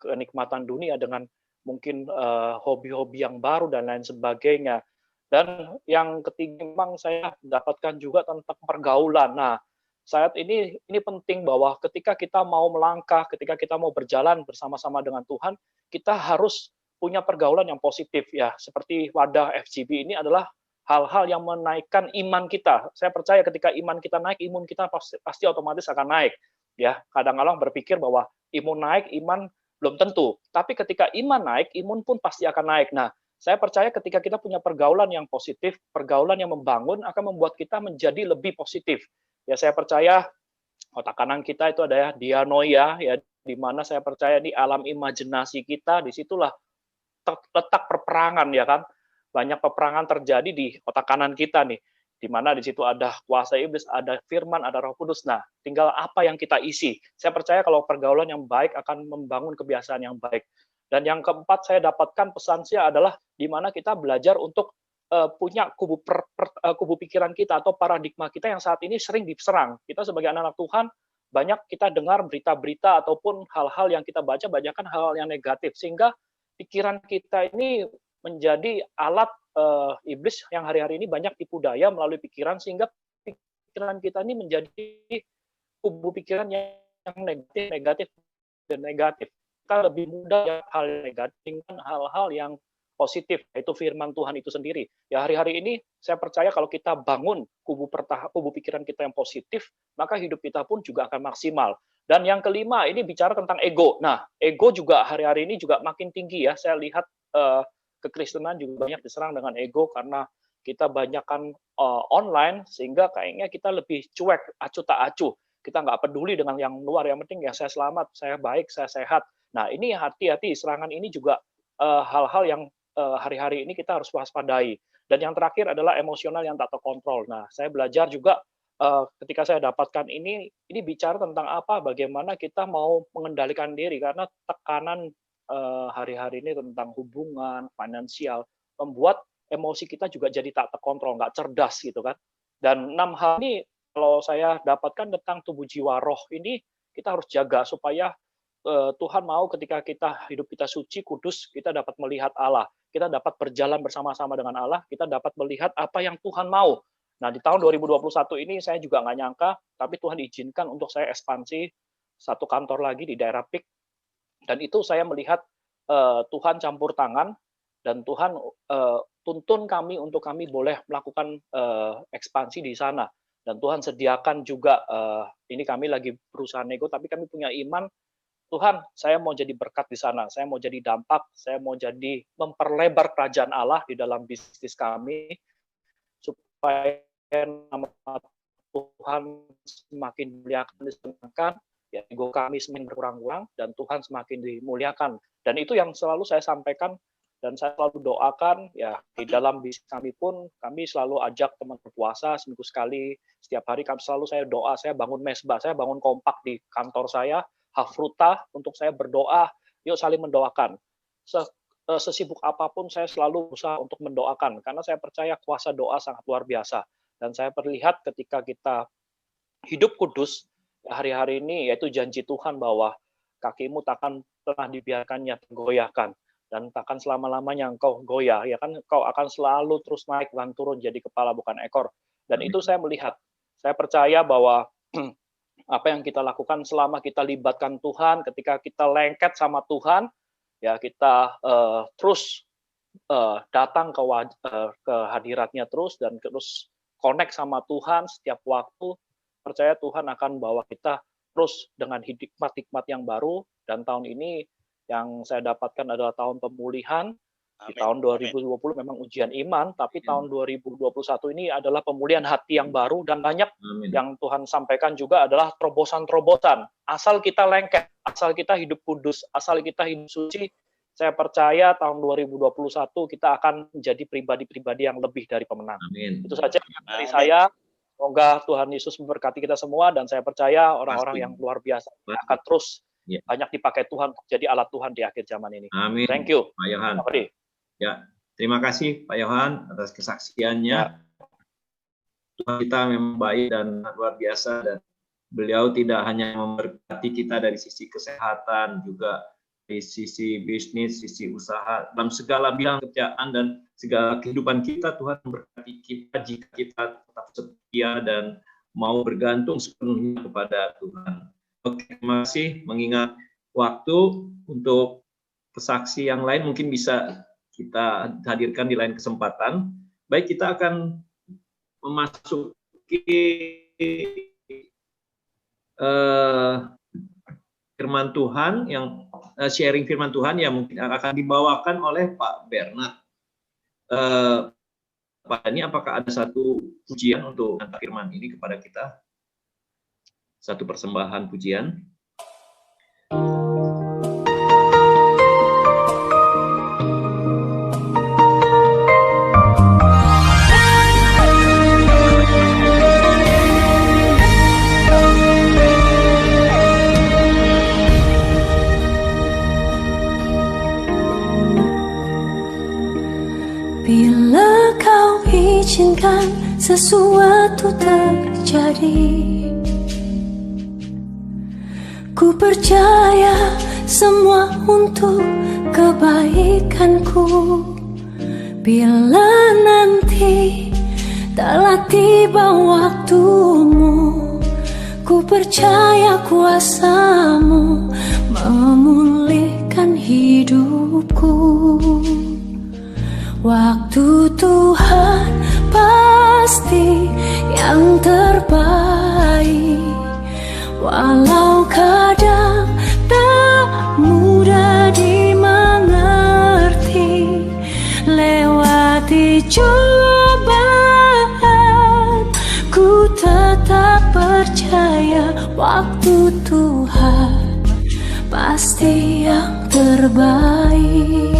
kenikmatan dunia, dengan mungkin hobi-hobi yang baru dan lain sebagainya. Dan yang ketiga, memang saya dapatkan juga tentang pergaulan. Nah, saat ini penting bahwa ketika kita mau melangkah, ketika kita mau berjalan bersama-sama dengan Tuhan, kita harus punya pergaulan yang positif ya. Seperti wadah FGB ini adalah hal-hal yang menaikkan iman kita. Saya percaya ketika iman kita naik, imun kita pasti otomatis akan naik. Ya, kadang-kadang berpikir bahwa imun naik, iman belum tentu. Tapi ketika iman naik, imun pun pasti akan naik. Nah, saya percaya ketika kita punya pergaulan yang positif, pergaulan yang membangun akan membuat kita menjadi lebih positif. Ya, saya percaya otak kanan kita itu ada ya dianoia, ya, di mana saya percaya di alam imajinasi kita, disitulah letak peperangan ya kan. Banyak peperangan terjadi di otak kanan kita nih, di mana di situ ada kuasa iblis, ada firman, ada Roh Kudus. Nah, tinggal apa yang kita isi. Saya percaya kalau pergaulan yang baik akan membangun kebiasaan yang baik. Dan yang keempat saya dapatkan pesannya adalah di mana kita belajar untuk punya kubu pikiran kita atau paradigma kita yang saat ini sering diserang. Kita sebagai anak-anak Tuhan, banyak kita dengar berita-berita ataupun hal-hal yang kita baca, banyakkan hal-hal yang negatif. Sehingga pikiran kita ini menjadi alat iblis yang hari-hari ini banyak tipu daya melalui pikiran, sehingga pikiran kita ini menjadi kubu pikiran yang negatif dan negatif. Kita lebih mudah hal negatif dengan hal-hal yang positif, yaitu firman Tuhan itu sendiri. Ya, hari-hari ini saya percaya kalau kita bangun kubu pikiran kita yang positif, maka hidup kita pun juga akan maksimal. Dan yang kelima, ini bicara tentang ego. Nah, ego juga hari-hari ini juga makin tinggi ya. Saya lihat kekristenan juga banyak diserang dengan ego karena kita banyakkan online, sehingga kayaknya kita lebih cuek, acuh tak acuh. Kita nggak peduli dengan yang luar, yang penting ya saya selamat, saya baik, saya sehat. Nah, ini hati-hati, serangan ini juga hal-hal yang hari-hari ini kita harus waspadai. Dan yang terakhir adalah emosional yang tak terkontrol. Nah, saya belajar juga ketika saya dapatkan ini bicara tentang apa, bagaimana kita mau mengendalikan diri, karena tekanan hari-hari ini tentang hubungan, finansial, membuat emosi kita juga jadi tak terkontrol, nggak cerdas gitu kan. Dan 6 hal ini kalau saya dapatkan tentang tubuh jiwa roh ini, kita harus jaga supaya Tuhan mau ketika hidup kita suci, kudus, kita dapat melihat Allah. Kita dapat berjalan bersama-sama dengan Allah, kita dapat melihat apa yang Tuhan mau. Nah, di tahun 2021 ini saya juga nggak nyangka, tapi Tuhan izinkan untuk saya ekspansi satu kantor lagi di daerah PIK. Dan itu saya melihat Tuhan campur tangan, dan Tuhan tuntun kami untuk kami boleh melakukan ekspansi di sana. Dan Tuhan sediakan juga, ini kami lagi berusaha nego, tapi kami punya iman, Tuhan, saya mau jadi berkat di sana, saya mau jadi dampak, saya mau jadi memperlebar kerajaan Allah di dalam bisnis kami, supaya nama Tuhan semakin dimuliakan, disenangkan, ya, ego kami semakin berkurang-kurang, dan Tuhan semakin dimuliakan. Dan itu yang selalu saya sampaikan, dan saya selalu doakan, ya, di dalam bisnis kami pun, kami selalu ajak teman berpuasa seminggu sekali, setiap hari selalu saya doa, saya bangun mesbah, saya bangun kompak di kantor saya, Hafruta, untuk saya berdoa, yuk saling mendoakan. Sesibuk apapun saya selalu berusaha untuk mendoakan, karena saya percaya kuasa doa sangat luar biasa. Dan saya perlihat ketika kita hidup kudus, hari-hari ini, yaitu janji Tuhan bahwa kakimu takkan pernah dibiarkannya tergoyahkan, dan takkan selama-lamanya engkau goyah, ya kan, engkau akan selalu terus naik dan turun jadi kepala bukan ekor. Dan itu saya melihat, saya percaya bahwa apa yang kita lakukan selama kita libatkan Tuhan, ketika kita lengket sama Tuhan, ya kita terus datang ke hadiratnya terus, dan terus connect sama Tuhan setiap waktu, percaya Tuhan akan bawa kita terus dengan hikmat-hikmat yang baru. Dan tahun ini yang saya dapatkan adalah tahun pemulihan. Di tahun 2020 memang ujian iman, tapi tahun 2021 ini adalah pemulihan hati yang baru, dan banyak yang Tuhan sampaikan juga adalah terobosan-terobosan. Asal kita lengket, asal kita hidup kudus, asal kita hidup suci, saya percaya tahun 2021 kita akan menjadi pribadi-pribadi yang lebih dari pemenang. Amin. Itu saja dari saya. Semoga Tuhan Yesus memberkati kita semua, dan saya percaya orang-orang yang luar biasa akan terus banyak dipakai Tuhan untuk jadi alat Tuhan di akhir zaman ini. Amin. Thank you, Pak Yohan. Ya, terima kasih Pak Yohan atas kesaksiannya. Tuhan kita memang baik dan luar biasa, dan beliau tidak hanya memberkati kita dari sisi kesehatan, juga dari sisi bisnis, sisi usaha, dalam segala bidang pekerjaan dan segala kehidupan kita. Tuhan memberkati kita jika kita tetap setia dan mau bergantung sepenuhnya kepada Tuhan. Oke, terima kasih. Mengingat waktu, untuk kesaksi yang lain mungkin bisa kita hadirkan di lain kesempatan. Baik, kita akan memasuki firman Tuhan, yang sharing firman Tuhan yang mungkin akan dibawakan oleh Pak Bernard. Pak Dani, apakah ada satu pujian untuk hantar firman ini kepada kita? Satu persembahan pujian. Bila kau izinkan sesuatu terjadi, ku percaya semua untuk kebaikanku. Bila nanti telah tiba waktumu, ku percaya kuasa-Mu memulihkan hidupku. Waktu Tuhan pasti yang terbaik, walau kadang tak mudah dimengerti. Lewati cobaan, ku tetap percaya waktu Tuhan pasti yang terbaik.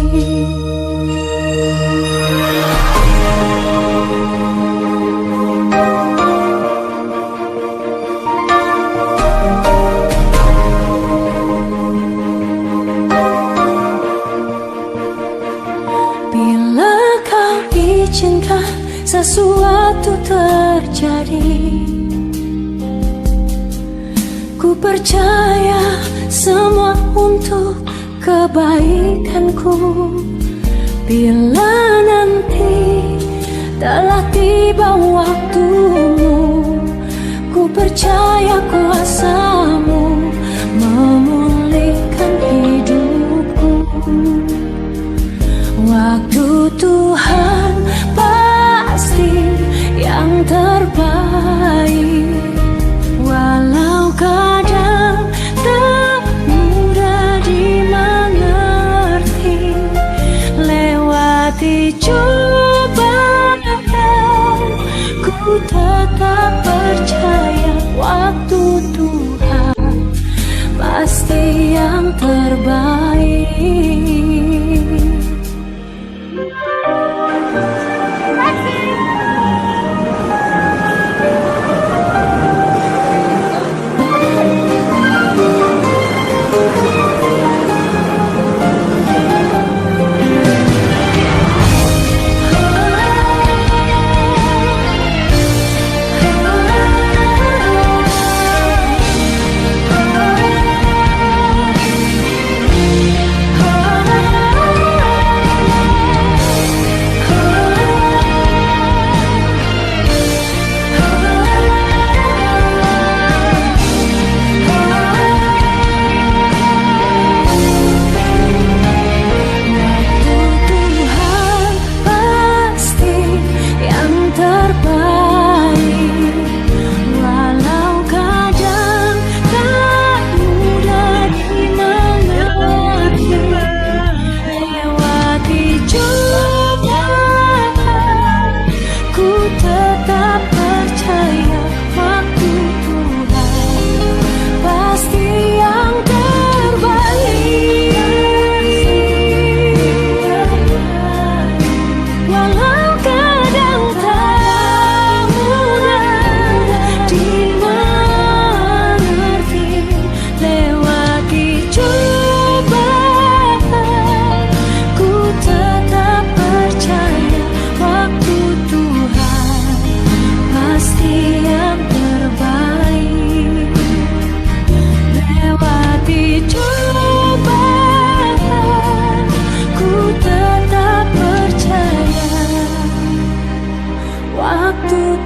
Bila kau izinkan sesuatu terjadi, ku percaya semua untuk kebaikanku. Bila nanti telah tiba waktumu, ku percaya kuasa-Mu memulihkan hidupku. Waktu Tuhan pasti yang terbaik, walau kadang tak mudah dimengerti. Lewati cobaan, ku tetap percaya waktu Tuhan pasti yang terbaik.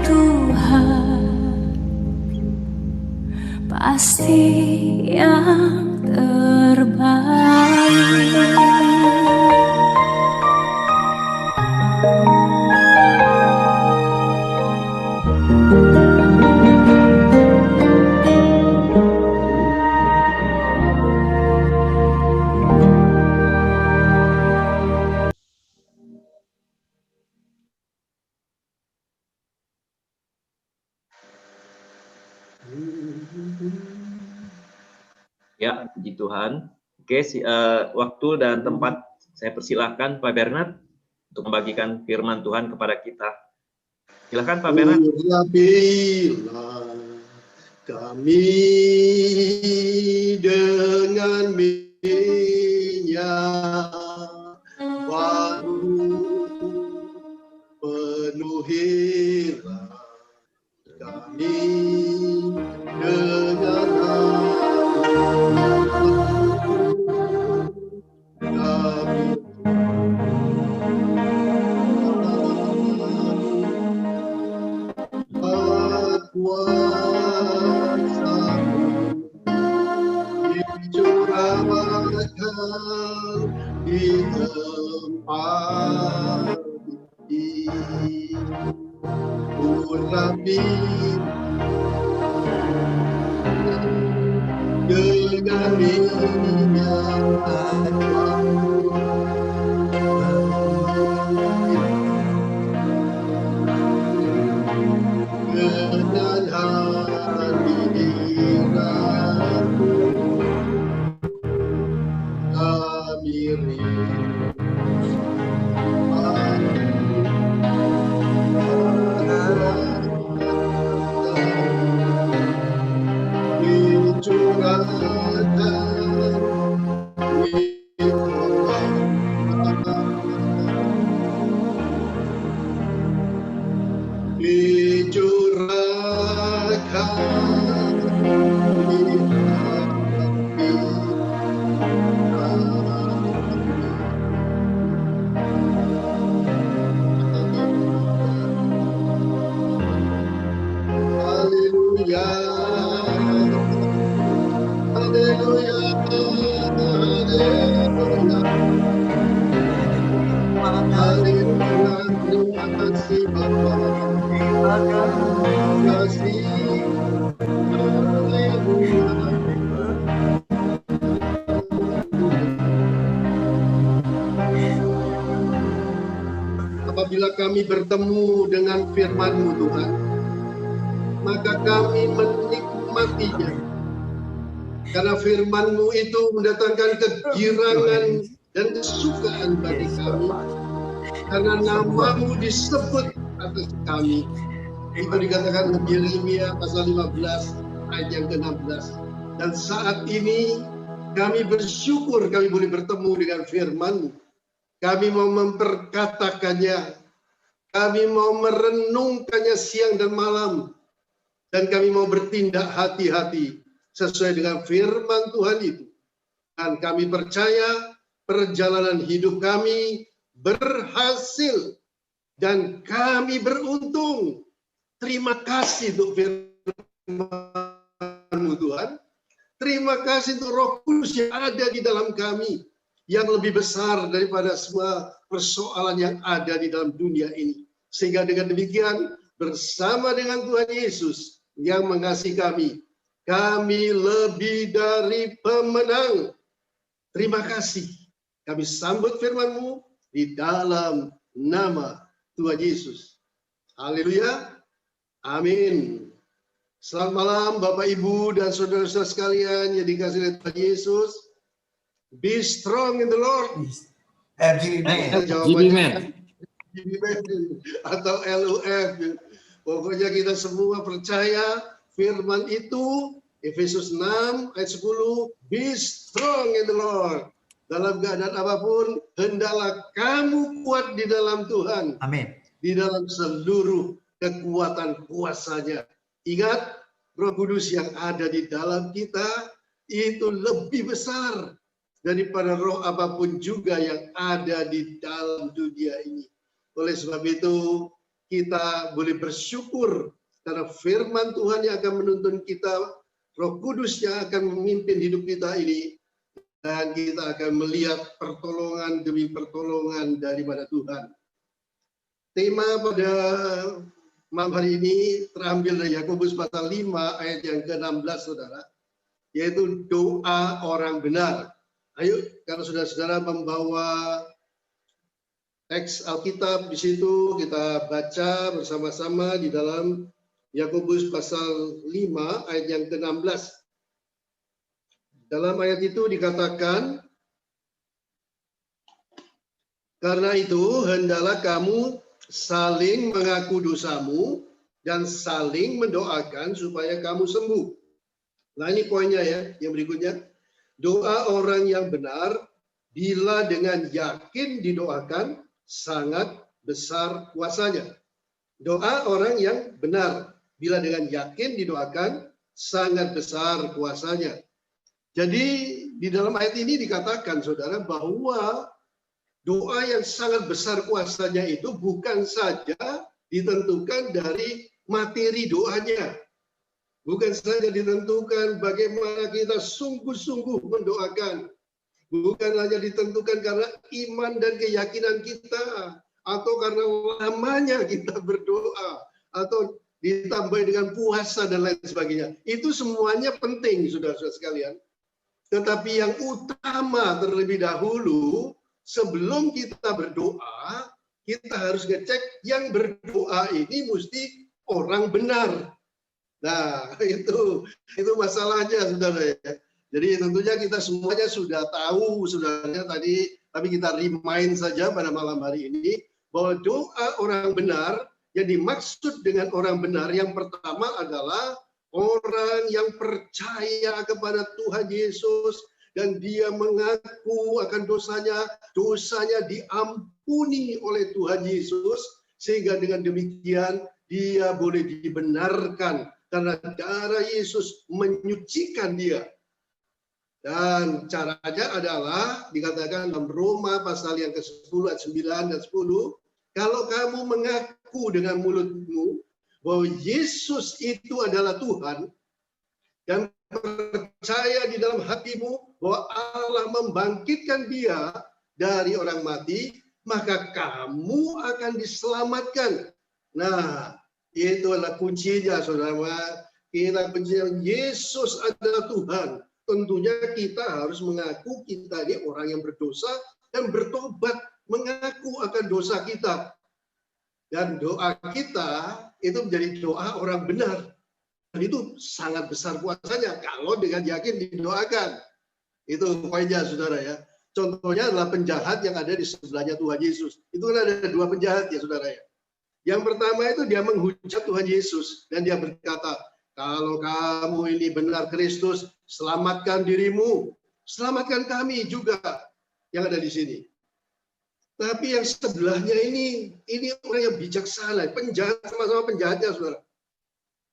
Tuhan pasti yang terbaik. Ya, puji Tuhan. Oke, waktu dan tempat saya persilahkan Pak Bernard untuk membagikan firman Tuhan kepada kita. Silakan Pak Bernard. Urapilah kami dengan minyak baru, penuhilah kami dengan di tempat ini, urapi dengan minyak dengan hadiratmu kami apabila kami bertemu dengan firman-Mu Tuhan, maka kami menikmatinya. Karena firman-Mu itu mendatangkan kegirangan dan kesukaan bagi kami. Karena nama-Mu disebut atas kami. Itu dikatakan di Yeremia pasal 15 ayat yang ke-16. Dan saat ini kami bersyukur kami boleh bertemu dengan firman-Mu. Kami mau memperkatakannya, kami mau merenungkannya siang dan malam, dan kami mau bertindak hati-hati sesuai dengan firman Tuhan itu. Dan kami percaya perjalanan hidup kami berhasil, dan kami beruntung. Terima kasih untuk firman-Mu Tuhan. Terima kasih untuk Roh Kudus yang ada di dalam kami, yang lebih besar daripada semua persoalan yang ada di dalam dunia ini. Sehingga dengan demikian, bersama dengan Tuhan Yesus yang mengasihi kami, kami lebih dari pemenang. Terima kasih. Kami sambut firman-Mu di dalam nama Tuhan Yesus. Haleluya. Amin. Selamat malam Bapak Ibu dan saudara-saudara sekalian yang dikasihi oleh Tuhan Yesus. Be strong in the Lord. Jawabannya atau LUF. Pokoknya kita semua percaya firman itu, Efesus 6 ayat 10, be strong in the Lord. Dalam keadaan apapun, hendaklah kamu kuat di dalam Tuhan. Amin. Di dalam seluruh kekuatan kuasa-Nya. Ingat, Roh Kudus yang ada di dalam kita itu lebih besar daripada roh apapun juga yang ada di dalam dunia ini. Oleh sebab itu, kita boleh bersyukur karena firman Tuhan yang akan menuntun kita, Roh Kudus yang akan memimpin hidup kita ini, dan kita akan melihat pertolongan demi pertolongan daripada Tuhan. Tema pada malam hari ini terambil dari Yakobus pasal 5 ayat yang ke-16, saudara, yaitu doa orang benar. Ayo, kalau saudara-saudara membawa teks Alkitab di situ, kita baca bersama-sama di dalam Yakobus pasal 5 ayat yang ke-16. Dalam ayat itu dikatakan, karena itu hendaklah kamu saling mengaku dosamu dan saling mendoakan supaya kamu sembuh. Nah, ini poinnya ya, yang berikutnya. Doa orang yang benar bila dengan yakin didoakan sangat besar kuasanya. Doa orang yang benar bila dengan yakin didoakan sangat besar kuasanya. Jadi di dalam ayat ini dikatakan, saudara, bahwa doa yang sangat besar kuasanya itu bukan saja ditentukan dari materi doanya. Bukan saja ditentukan bagaimana kita sungguh-sungguh mendoakan. Bukan hanya ditentukan karena iman dan keyakinan kita, atau karena lamanya kita berdoa, atau ditambah dengan puasa dan lain sebagainya. Itu semuanya penting, saudara-saudara sekalian. Tetapi yang utama terlebih dahulu, sebelum kita berdoa, kita harus ngecek yang berdoa ini mesti orang benar. Nah, itu masalahnya, saudara ya. Jadi tentunya kita semuanya sudah tahu, saudaranya tadi, tapi kita remind saja pada malam hari ini bahwa doa orang benar yang dimaksud dengan orang benar yang pertama adalah orang yang percaya kepada Tuhan Yesus dan dia mengaku akan dosanya diampuni oleh Tuhan Yesus, sehingga dengan demikian dia boleh dibenarkan karena darah Yesus menyucikan dia. Dan caranya adalah dikatakan dalam Roma pasal yang ke-10 ayat 9 dan 10, kalau kamu mengaku dengan mulutmu bahwa Yesus itu adalah Tuhan dan percaya di dalam hatimu bahwa Allah membangkitkan dia dari orang mati, maka kamu akan diselamatkan. Nah, itu adalah kuncinya, saudara. Kita kuncinya Yesus adalah Tuhan. Tentunya kita harus mengaku kita ini orang yang berdosa dan bertobat, mengaku akan dosa kita. Dan doa kita itu menjadi doa orang benar. Dan itu sangat besar kuasanya kalau dengan yakin didoakan. Itu poinnya, saudara ya. Contohnya adalah penjahat yang ada di sebelahnya Tuhan Yesus. Itu kan ada dua penjahat ya, saudara ya. Yang pertama itu dia menghujat Tuhan Yesus dan dia berkata, kalau kamu ini benar Kristus, selamatkan dirimu, selamatkan kami juga yang ada di sini. Tapi yang sebelahnya ini orang yang bijaksana, penjahat, sama-sama penjahatnya, saudara.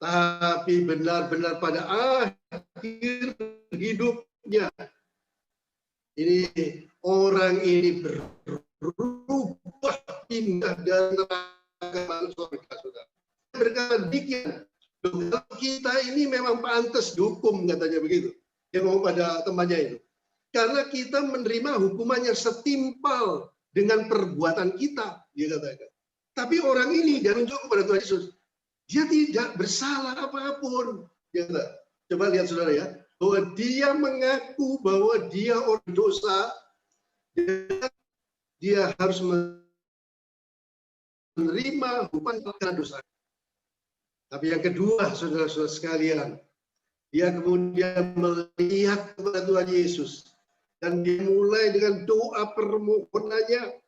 Tapi benar-benar pada akhir hidupnya, ini orang ini berubah, pindah dari neraka masuk surga, saudara. Berkata demikian, kita ini memang pantas dihukum, katanya begitu. Dia ngomong pada temannya itu. Karena kita menerima hukumannya setimpal dengan perbuatan kita, dia katakan. Tapi orang ini dia menunjuk kepada Tuhan Yesus. Dia tidak bersalah apapun. Dia kata, coba lihat saudara ya, bahwa dia mengaku bahwa dia orang dosa, dia harus menerima hukuman karena dosa. Tapi yang kedua, saudara-saudara sekalian, dia kemudian melihat kepada Tuhan Yesus. Dan dia mulai dengan doa permohonannya.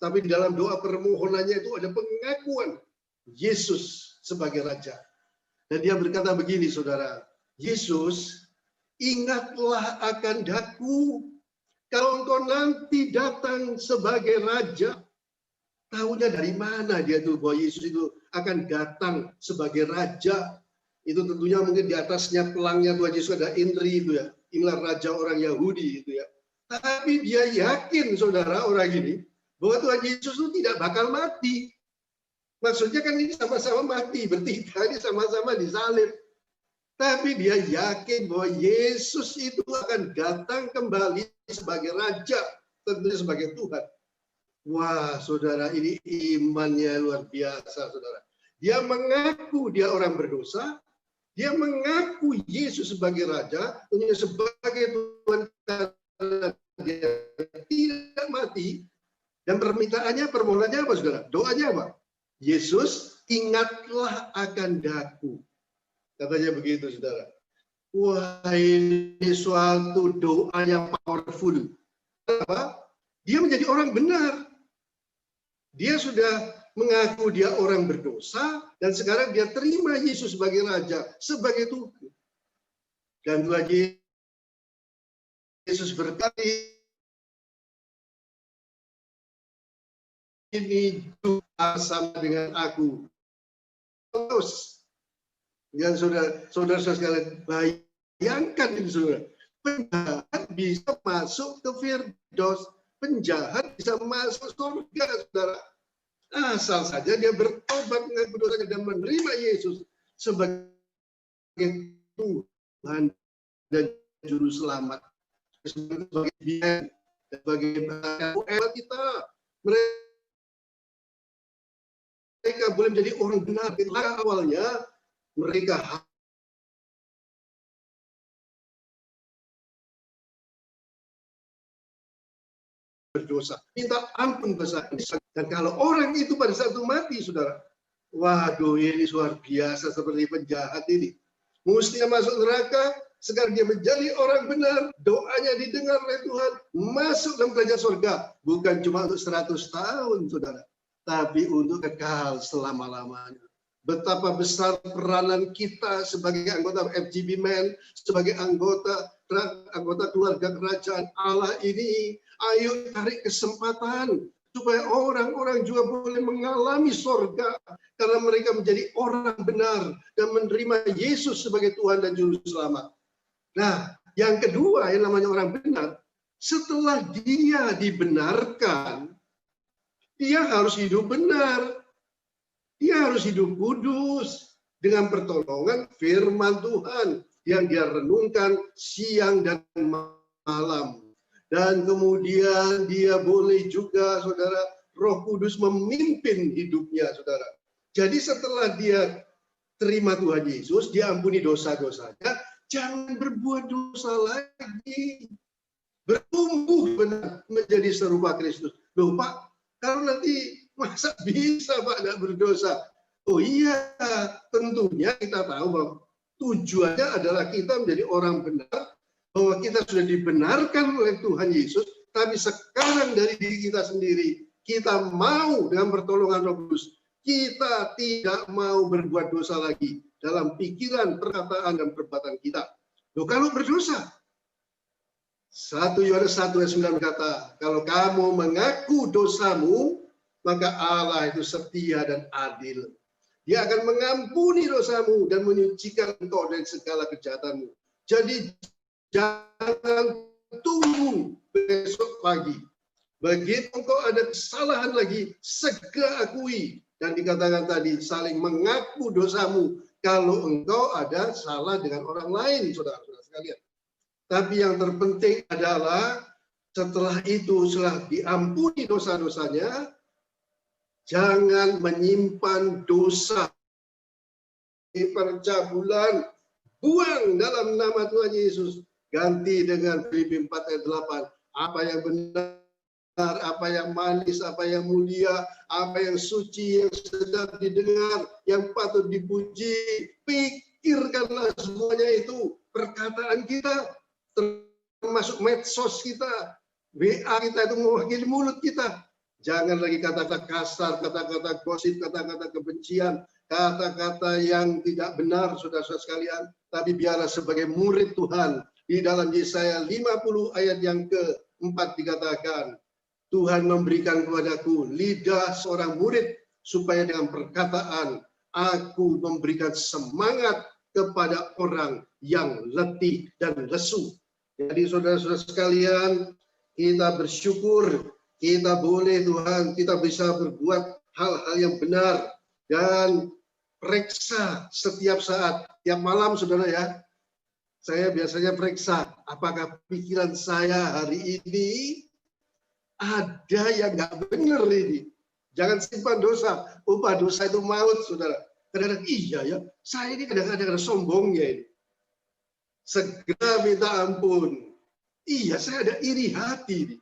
Tapi di dalam doa permohonannya itu ada pengakuan Yesus sebagai Raja. Dan dia berkata begini, saudara. Yesus, ingatlah akan daku. Kalau engkau nanti datang sebagai Raja. Tahunya dari mana dia tuh bahwa Yesus itu akan datang sebagai Raja. Itu tentunya mungkin di atasnya pelangnya Tuhan Yesus ada Indri itu ya. Inilah Raja orang Yahudi itu ya. Tapi dia yakin, saudara, orang ini, bahwa Tuhan Yesus itu tidak bakal mati. Maksudnya kan ini sama-sama mati, bertiga ini sama-sama disalib. Tapi dia yakin bahwa Yesus itu akan datang kembali sebagai Raja, tentunya sebagai Tuhan. Wah, saudara, ini imannya luar biasa, saudara. Dia mengaku dia orang berdosa, dia mengaku Yesus sebagai Raja, tentunya sebagai Tuhan karena dia tidak mati. Dan permintaannya, permohonannya apa, saudara? Doanya apa? Yesus, ingatlah akan daku. Katanya begitu, saudara. Wah, ini suatu doa yang powerful. Apa? Dia menjadi orang benar. Dia sudah mengaku dia orang berdosa, dan sekarang dia terima Yesus sebagai Raja, sebagai Tuhan. Dan Tuhan Yesus berkata, ini doa sama dengan aku. Terus. Dan saudara sekalian, bayangkan ini, saudara, penjahat bisa masuk ke Firdaus, penjahat bisa masuk surga, saudara. Asal saja dia bertobat mengaku dosanya dan menerima Yesus sebagai Tuhan dan Juru Selamat, sebagai biar, sebagai hebat kita. Mereka boleh menjadi orang benar. Awalnya mereka berdosa, minta ampun dosa. Dan kalau orang itu pada saat itu mati, saudara, waduh, ini luar biasa, seperti penjahat ini. Mestinya masuk neraka, sekarang dia menjadi orang benar, doanya didengar oleh Tuhan, masuk dalam kerajaan surga. Bukan cuma untuk 100 tahun, saudara, tapi untuk kekal selama-lamanya. Betapa besar peranan kita sebagai anggota FGB Men, sebagai anggota keluarga kerajaan Allah ini. Ayo cari kesempatan supaya orang-orang juga boleh mengalami surga karena mereka menjadi orang benar dan menerima Yesus sebagai Tuhan dan Juru Selamat. Nah, yang kedua yang namanya orang benar, setelah dia dibenarkan, dia harus hidup benar. Dia harus hidup kudus dengan pertolongan firman Tuhan yang dia renungkan siang dan malam. Dan kemudian dia boleh juga, saudara, Roh Kudus memimpin hidupnya, saudara. Jadi setelah dia terima Tuhan Yesus, dia ampuni dosa-dosanya, jangan berbuat dosa lagi. Bertumbuh benar menjadi serupa Kristus. Loh Pak, kalau nanti masa bisa Pak tidak berdosa? Oh iya, tentunya kita tahu bahwa tujuannya adalah kita menjadi orang benar, bahwa kita sudah dibenarkan oleh Tuhan Yesus, tapi sekarang dari diri kita sendiri, kita mau dengan pertolongan Roh Kudus, kita tidak mau berbuat dosa lagi dalam pikiran, perkataan, dan perbuatan kita. Loh kalau berdosa, 1 Yohanes 1 ayat 9 kata, kalau kamu mengaku dosamu, maka Allah itu setia dan adil. Dia akan mengampuni dosamu dan menyucikan engkau dari segala kejahatanmu. Jadi jangan tunggu besok pagi. Begitu engkau ada kesalahan lagi, segera akui. Dan dikatakan tadi, saling mengaku dosamu kalau engkau ada salah dengan orang lain, saudara-saudara sekalian. Tapi yang terpenting adalah setelah itu, setelah diampuni dosa-dosanya, jangan menyimpan dosa di percabulan, buang dalam nama Tuhan Yesus. Ganti dengan Filipi 4 ayat 8. Apa yang benar, apa yang manis, apa yang mulia, apa yang suci, yang sedap didengar, yang patut dipuji. Pikirkanlah semuanya itu. Perkataan kita, termasuk medsos kita, WA kita itu mewakili mulut kita. Jangan lagi kata-kata kasar, kata-kata gosip, kata-kata kebencian, kata-kata yang tidak benar, saudara-saudara sekalian. Tapi biarlah sebagai murid Tuhan, di dalam Yesaya 50 ayat yang ke-4 dikatakan, Tuhan memberikan kepadaku lidah seorang murid, supaya dengan perkataan aku memberikan semangat kepada orang yang letih dan lesu. Jadi saudara-saudara sekalian, kita bersyukur, kita boleh Tuhan, kita bisa berbuat hal-hal yang benar. dan periksa setiap saat, tiap malam saudara ya. Saya biasanya periksa apakah pikiran saya hari ini ada yang nggak benar ini. Jangan simpan dosa, upah dosa itu maut saudara. Kadang-kadang iya ya, saya ini kadang-kadang ada sombongnya ini. Segera minta ampun. Iya, saya ada iri hati ini.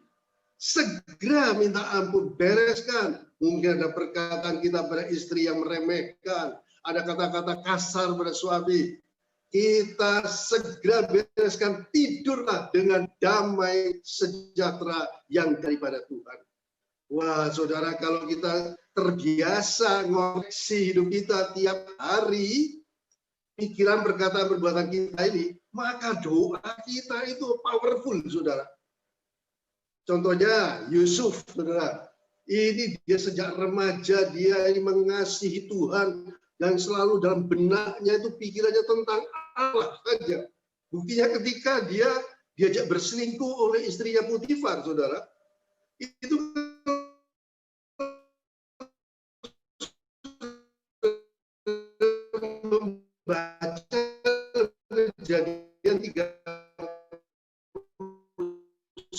Segera minta ampun, bereskan. Mungkin ada perkataan kita pada istri yang meremehkan, ada kata-kata kasar pada suami. Kita segera bereskan, tidurlah dengan damai sejahtera yang daripada Tuhan. Wah, saudara, kalau kita terbiasa ngoreksi hidup kita tiap hari, pikiran, perkataan, perbuatan kita ini, maka doa kita itu powerful, saudara. Contohnya Yusuf, saudara. Ini dia sejak remaja, dia ini mengasihi Tuhan, dan selalu dalam benaknya itu pikirannya tentang Allah saja. Buktinya ketika dia diajak berselingkuh oleh istrinya Potifar, saudara. Itu membaca Kejadian 39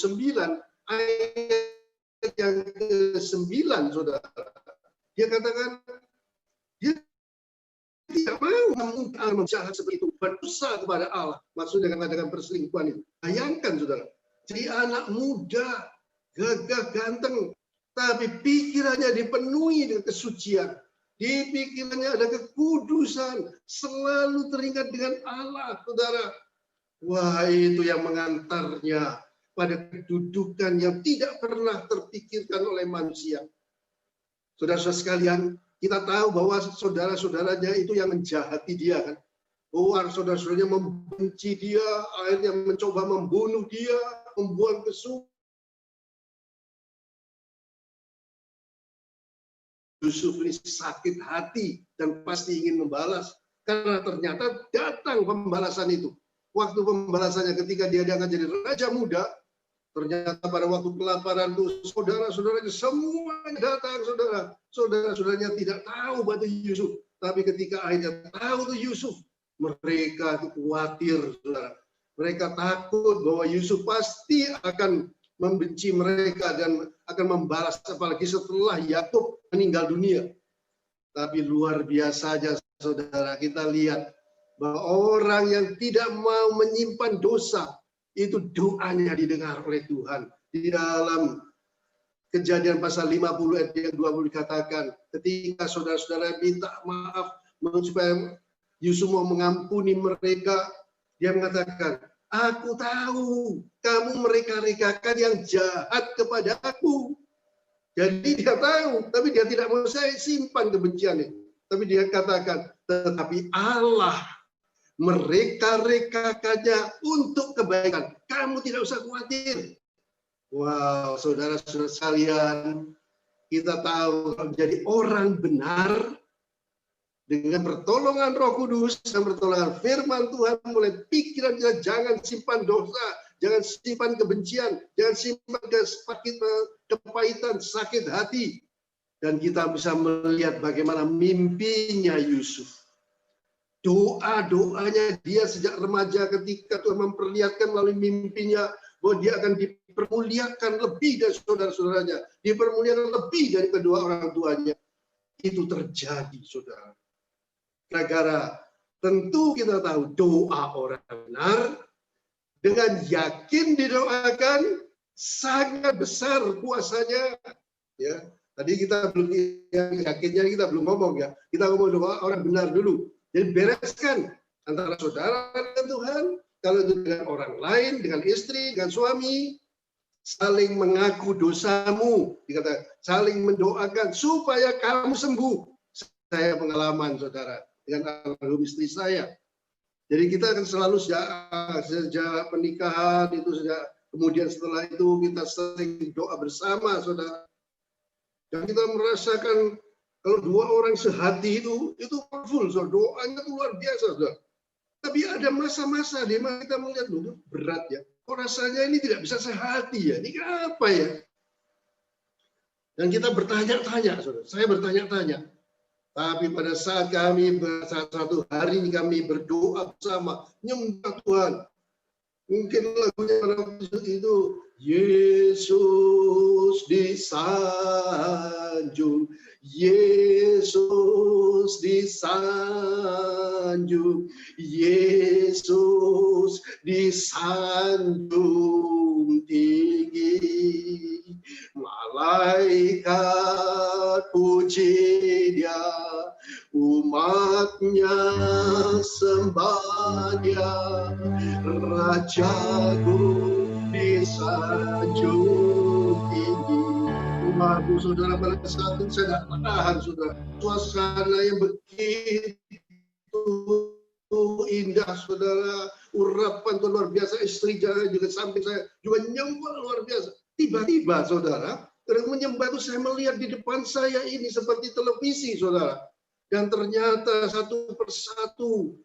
ayat yang ke-9, saudara. Dia katakan dia tidak mau menjahat seperti itu, berdosa kepada Allah. Maksudnya dengan perselingkuhan itu. Bayangkan, saudara. Jadi anak muda, gagah, ganteng, tapi pikirannya dipenuhi dengan kesucian. Di pikirannya ada kekudusan, selalu teringat dengan Allah, saudara. Wah, itu yang mengantarnya pada kedudukan yang tidak pernah terpikirkan oleh manusia. Saudara-saudara sekalian, kita tahu bahwa saudara-saudaranya itu yang menjahati dia, kan? Bahwa saudara-saudaranya membenci dia, akhirnya mencoba membunuh dia, membuang ke sungai. Yusuf ini sakit hati dan pasti ingin membalas, karena ternyata datang pembalasan itu. Waktu pembalasannya ketika dia akan jadi raja muda, ternyata pada waktu kelaparan itu saudara-saudaranya semuanya datang, saudara. Saudara-saudaranya tidak tahu bahwa itu Yusuf, tapi ketika akhirnya tahu itu Yusuf, mereka itu khawatir, saudara. Mereka takut bahwa Yusuf pasti akan membenci mereka dan akan membalas, apalagi setelah Yakub meninggal dunia. Tapi luar biasa aja, saudara, kita lihat bahwa orang yang tidak mau menyimpan dosa, itu doanya didengar oleh Tuhan. Di dalam Kejadian pasal 50 ayat yang 20 dikatakan, ketika saudara-saudara minta maaf supaya Yusuf mau mengampuni mereka, dia mengatakan, aku tahu kamu mereka-rekakan yang jahat kepada aku. Jadi dia tahu, tapi dia tidak mau saya simpan kebenciannya. Tapi dia katakan, tetapi Allah mereka-rekakannya untuk kebaikan. Kamu tidak usah khawatir. Wow, saudara-saudara sekalian, kita tahu menjadi orang benar dengan pertolongan Roh Kudus dan pertolongan firman Tuhan, mulai pikiran kita jangan simpan dosa, jangan simpan kebencian, jangan simpan kepahitan, sakit hati. Dan kita bisa melihat bagaimana mimpinya Yusuf. Doa-doanya dia sejak remaja ketika Tuhan memperlihatkan melalui mimpinya bahwa dia akan dipermuliakan lebih dari saudara-saudaranya, dipermuliakan lebih dari kedua orang tuanya. Itu terjadi, saudara. Gara-gara tentu kita tahu doa orang benar dengan yakin didoakan sangat besar kuasanya. Ya, tadi kita belum yakinnya kita belum ngomong ya. Kita ngomong doa orang benar dulu. Jadi bereskan antara saudara dan Tuhan, kalau itu dengan orang lain, dengan istri, dengan suami, saling mengaku dosamu, dikatakan saling mendoakan supaya kamu sembuh. Saya pengalaman, saudara, dengan almarhum istri saya. Jadi kita akan selalu sejak pernikahan itu, kemudian setelah itu kita sering doa bersama, saudara. Dan kita merasakan kalau dua orang sehati itu full, saudara. Doanya itu luar biasa, saudara. Tapi ada masa-masa di mana kita melihat dulu berat ya. Kok rasanya ini tidak bisa sehati ya? Ini apa ya? Dan kita bertanya-tanya, saudara. Saya bertanya-tanya. Tapi pada saat kami satu hari kami berdoa bersama, nyembah Tuhan. Mungkin lagunya pada waktu itu, Yesus disanjung, Yesus disanjung, Yesus disanjung tinggi. Malaikat puji dia, umatnya sembah dia, Rajaku disanjung tinggi. Waduh saudara, pada saat itu saya tidak menahan saudara. Suasana yang begitu indah saudara. Urapan itu luar biasa. Istri juga samping saya juga nyembah luar biasa. Tiba-tiba saudara, menyembah itu saya melihat di depan saya ini seperti televisi saudara. Dan ternyata satu persatu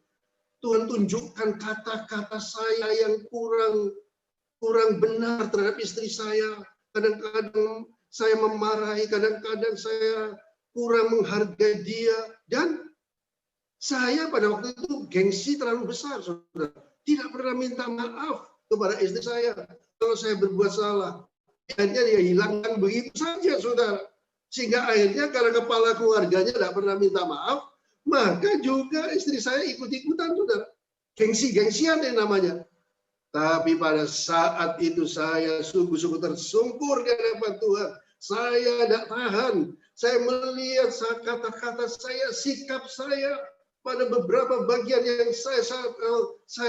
Tuhan tunjukkan kata-kata saya yang kurang benar terhadap istri saya. Kadang-kadang saya memarahi, kadang-kadang saya kurang menghargai dia. Dan saya pada waktu itu gengsi terlalu besar, saudara. Tidak pernah minta maaf kepada istri saya kalau saya berbuat salah. Akhirnya dia hilangkan begitu saja, saudara. Sehingga akhirnya karena kepala keluarganya tidak pernah minta maaf, maka juga istri saya ikut-ikutan, saudara. Gengsi-gengsian yang namanya. Tapi pada saat itu saya sungguh-sungguh tersungkur di hadapan Tuhan. Saya tidak tahan. Saya melihat kata-kata saya, sikap saya pada beberapa bagian yang saya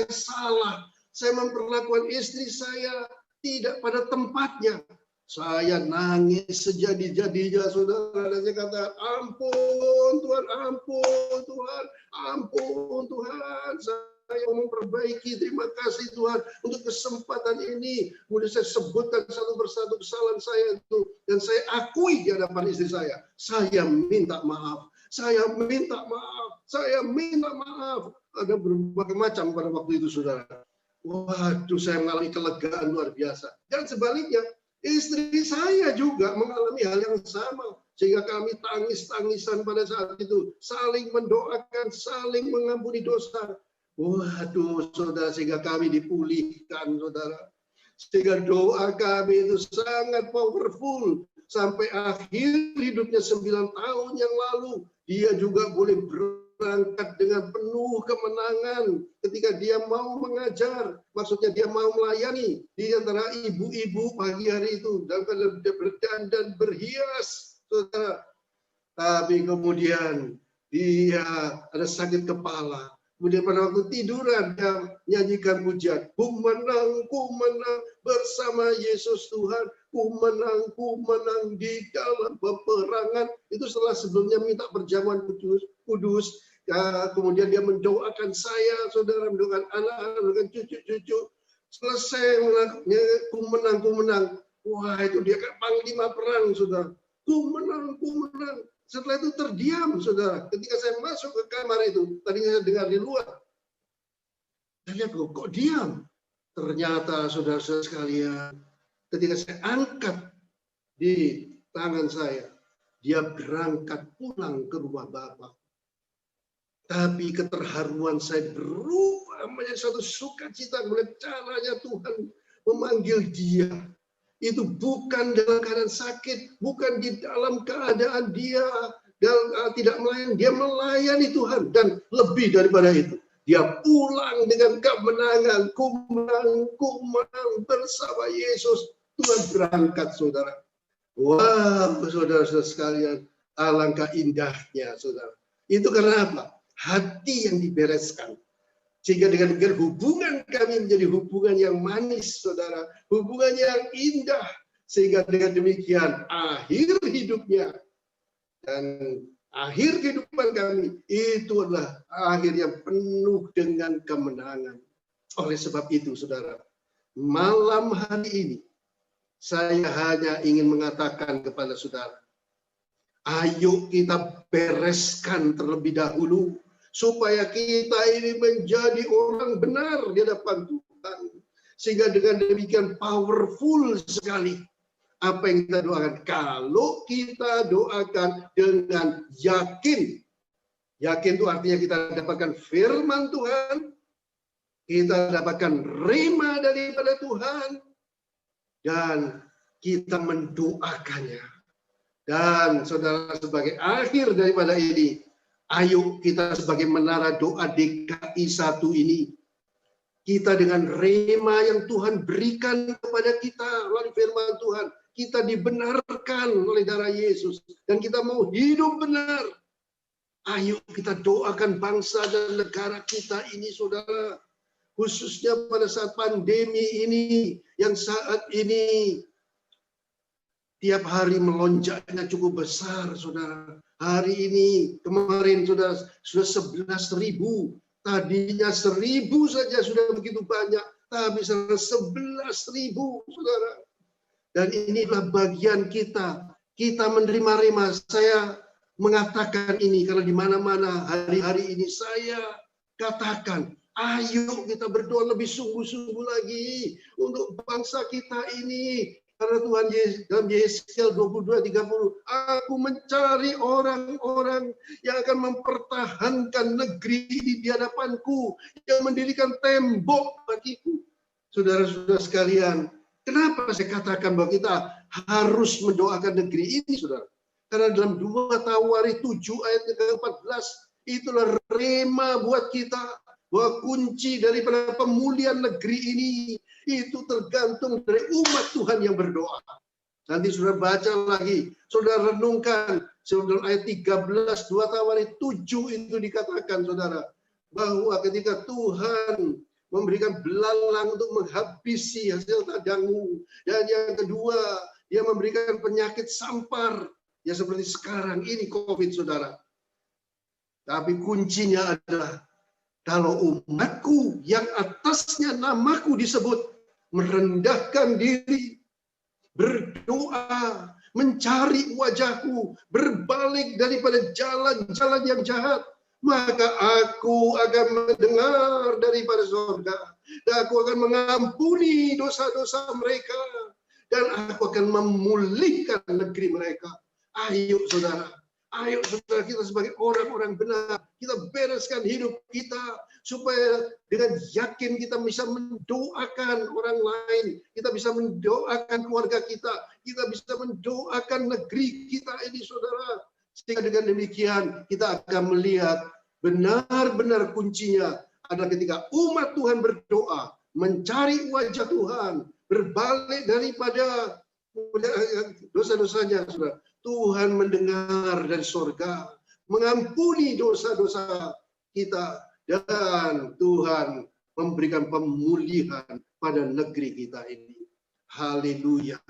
salah. Saya memperlakukan istri saya tidak pada tempatnya. Saya nangis sejadi-jadinya, saudara. Dan saya kata, ampun Tuhan, ampun Tuhan, ampun Tuhan. Saya mau memperbaiki, terima kasih Tuhan untuk kesempatan ini. Kemudian saya sebutkan satu persatu kesalahan saya itu. Dan saya akui di hadapan istri saya. Saya minta maaf. Saya minta maaf. Saya minta maaf. Ada berbagai macam pada waktu itu, saudara. Waduh, saya mengalami kelegaan luar biasa. Dan sebaliknya, istri saya juga mengalami hal yang sama. Sehingga kami tangis-tangisan pada saat itu. Saling mendoakan, saling mengampuni dosa. Waduh, saudara, sehingga kami dipulihkan, saudara. Sehingga doa kami itu sangat powerful. Sampai akhir hidupnya 9 tahun yang lalu, dia juga boleh berangkat dengan penuh kemenangan ketika dia mau mengajar. Maksudnya dia mau melayani di antara ibu-ibu pagi hari itu. Dan dia berdandan berhias, saudara. Tapi kemudian dia ada sakit kepala. Kemudian pada waktu tiduran dia nyanyikan pujian. Ku menang bersama Yesus Tuhan. Ku menang di dalam peperangan. Itu setelah sebelumnya minta perjamuan kudus. Ya, kemudian dia mendoakan saya, saudara, mendoakan anak-anak, mendoakan cucu-cucu. Selesai ku menang. Wah, itu dia kayak panglima perang, saudara. Ku menang. Setelah itu terdiam, saudara. Ketika saya masuk ke kamar itu, tadinya saya dengar di luar. Saya lihat, kok diam? Ternyata, saudara-saudara sekalian, ketika saya angkat di tangan saya, dia berangkat pulang ke rumah Bapak. Tapi keterharuan saya berubah menjadi suatu sukacita melihat caranya Tuhan memanggil dia. Itu bukan dalam keadaan sakit, bukan di dalam keadaan dia tidak melayani, dia melayani Tuhan. Dan lebih daripada itu, dia pulang dengan kemenangan. Ku menang bersama Yesus. Tuhan berangkat, saudara. Wow, saudara-saudara sekalian, alangkah indahnya, saudara. Itu karena apa? Hati yang dibereskan. Sehingga dengan demikian hubungan kami menjadi hubungan yang manis, saudara. Hubungan yang indah. Sehingga dengan demikian akhir hidupnya dan akhir kehidupan kami itu adalah akhir yang penuh dengan kemenangan. Oleh sebab itu, saudara, malam hari ini saya hanya ingin mengatakan kepada saudara, ayo kita bereskan terlebih dahulu supaya kita ini menjadi orang benar di hadapan Tuhan. Sehingga dengan demikian powerful sekali apa yang kita doakan. Kalau kita doakan dengan yakin Yakin itu artinya kita dapatkan firman Tuhan, kita dapatkan rema daripada Tuhan, dan kita mendoakannya. Dan saudara, sebagai akhir daripada ini, ayo kita sebagai menara doa DKI 1 ini, kita dengan rema yang Tuhan berikan kepada kita melalui firman Tuhan, kita dibenarkan oleh darah Yesus, dan kita mau hidup benar. Ayo kita doakan bangsa dan negara kita ini, saudara. Khususnya pada saat pandemi ini, yang saat ini tiap hari melonjaknya cukup besar, saudara. Hari ini, kemarin saudara, sudah 11.000. Tadinya 1.000 saja sudah begitu banyak, tapi sekarang 11.000, saudara. Dan inilah bagian kita. Kita menerima rema. Saya mengatakan ini karena di mana-mana hari-hari ini saya katakan, ayo kita berdoa lebih sungguh-sungguh lagi untuk bangsa kita ini. Karena Tuhan Yesus dalam Yesaya 22:30, aku mencari orang-orang yang akan mempertahankan negeri ini di hadapanku, yang mendirikan tembok bagiku. Saudara-saudara sekalian, kenapa saya katakan bahwa kita harus mendoakan negeri ini, saudara? Karena dalam 2 Tawari 7 ayat ke-14, itulah rema buat kita, bahwa kunci daripada pemulihan negeri ini itu tergantung dari umat Tuhan yang berdoa. Nanti saudara baca lagi, saudara renungkan, saudara ayat 13, 2 Tawari 7 itu dikatakan, saudara, bahwa ketika Tuhan memberikan belalang untuk menghabisi hasil ladangmu, dan yang kedua, dia memberikan penyakit sampar, ya seperti sekarang ini COVID, saudara. Tapi kuncinya adalah, kalau umatku yang atasnya namaku disebut, merendahkan diri, berdoa, mencari wajahku, berbalik daripada jalan-jalan yang jahat, maka aku akan mendengar daripada surga, dan aku akan mengampuni dosa-dosa mereka, dan aku akan memulihkan negeri mereka. Ayo saudara, kita sebagai orang-orang benar, kita bereskan hidup kita, supaya dengan yakin kita bisa mendoakan orang lain, kita bisa mendoakan keluarga kita bisa mendoakan negeri kita ini, saudara. Sehingga dengan demikian kita akan melihat benar-benar kuncinya adalah ketika umat Tuhan berdoa, mencari wajah Tuhan, berbalik daripada dosa-dosanya, saudara. Tuhan mendengar dari surga, mengampuni dosa-dosa kita, dan Tuhan memberikan pemulihan pada negeri kita ini. Haleluya,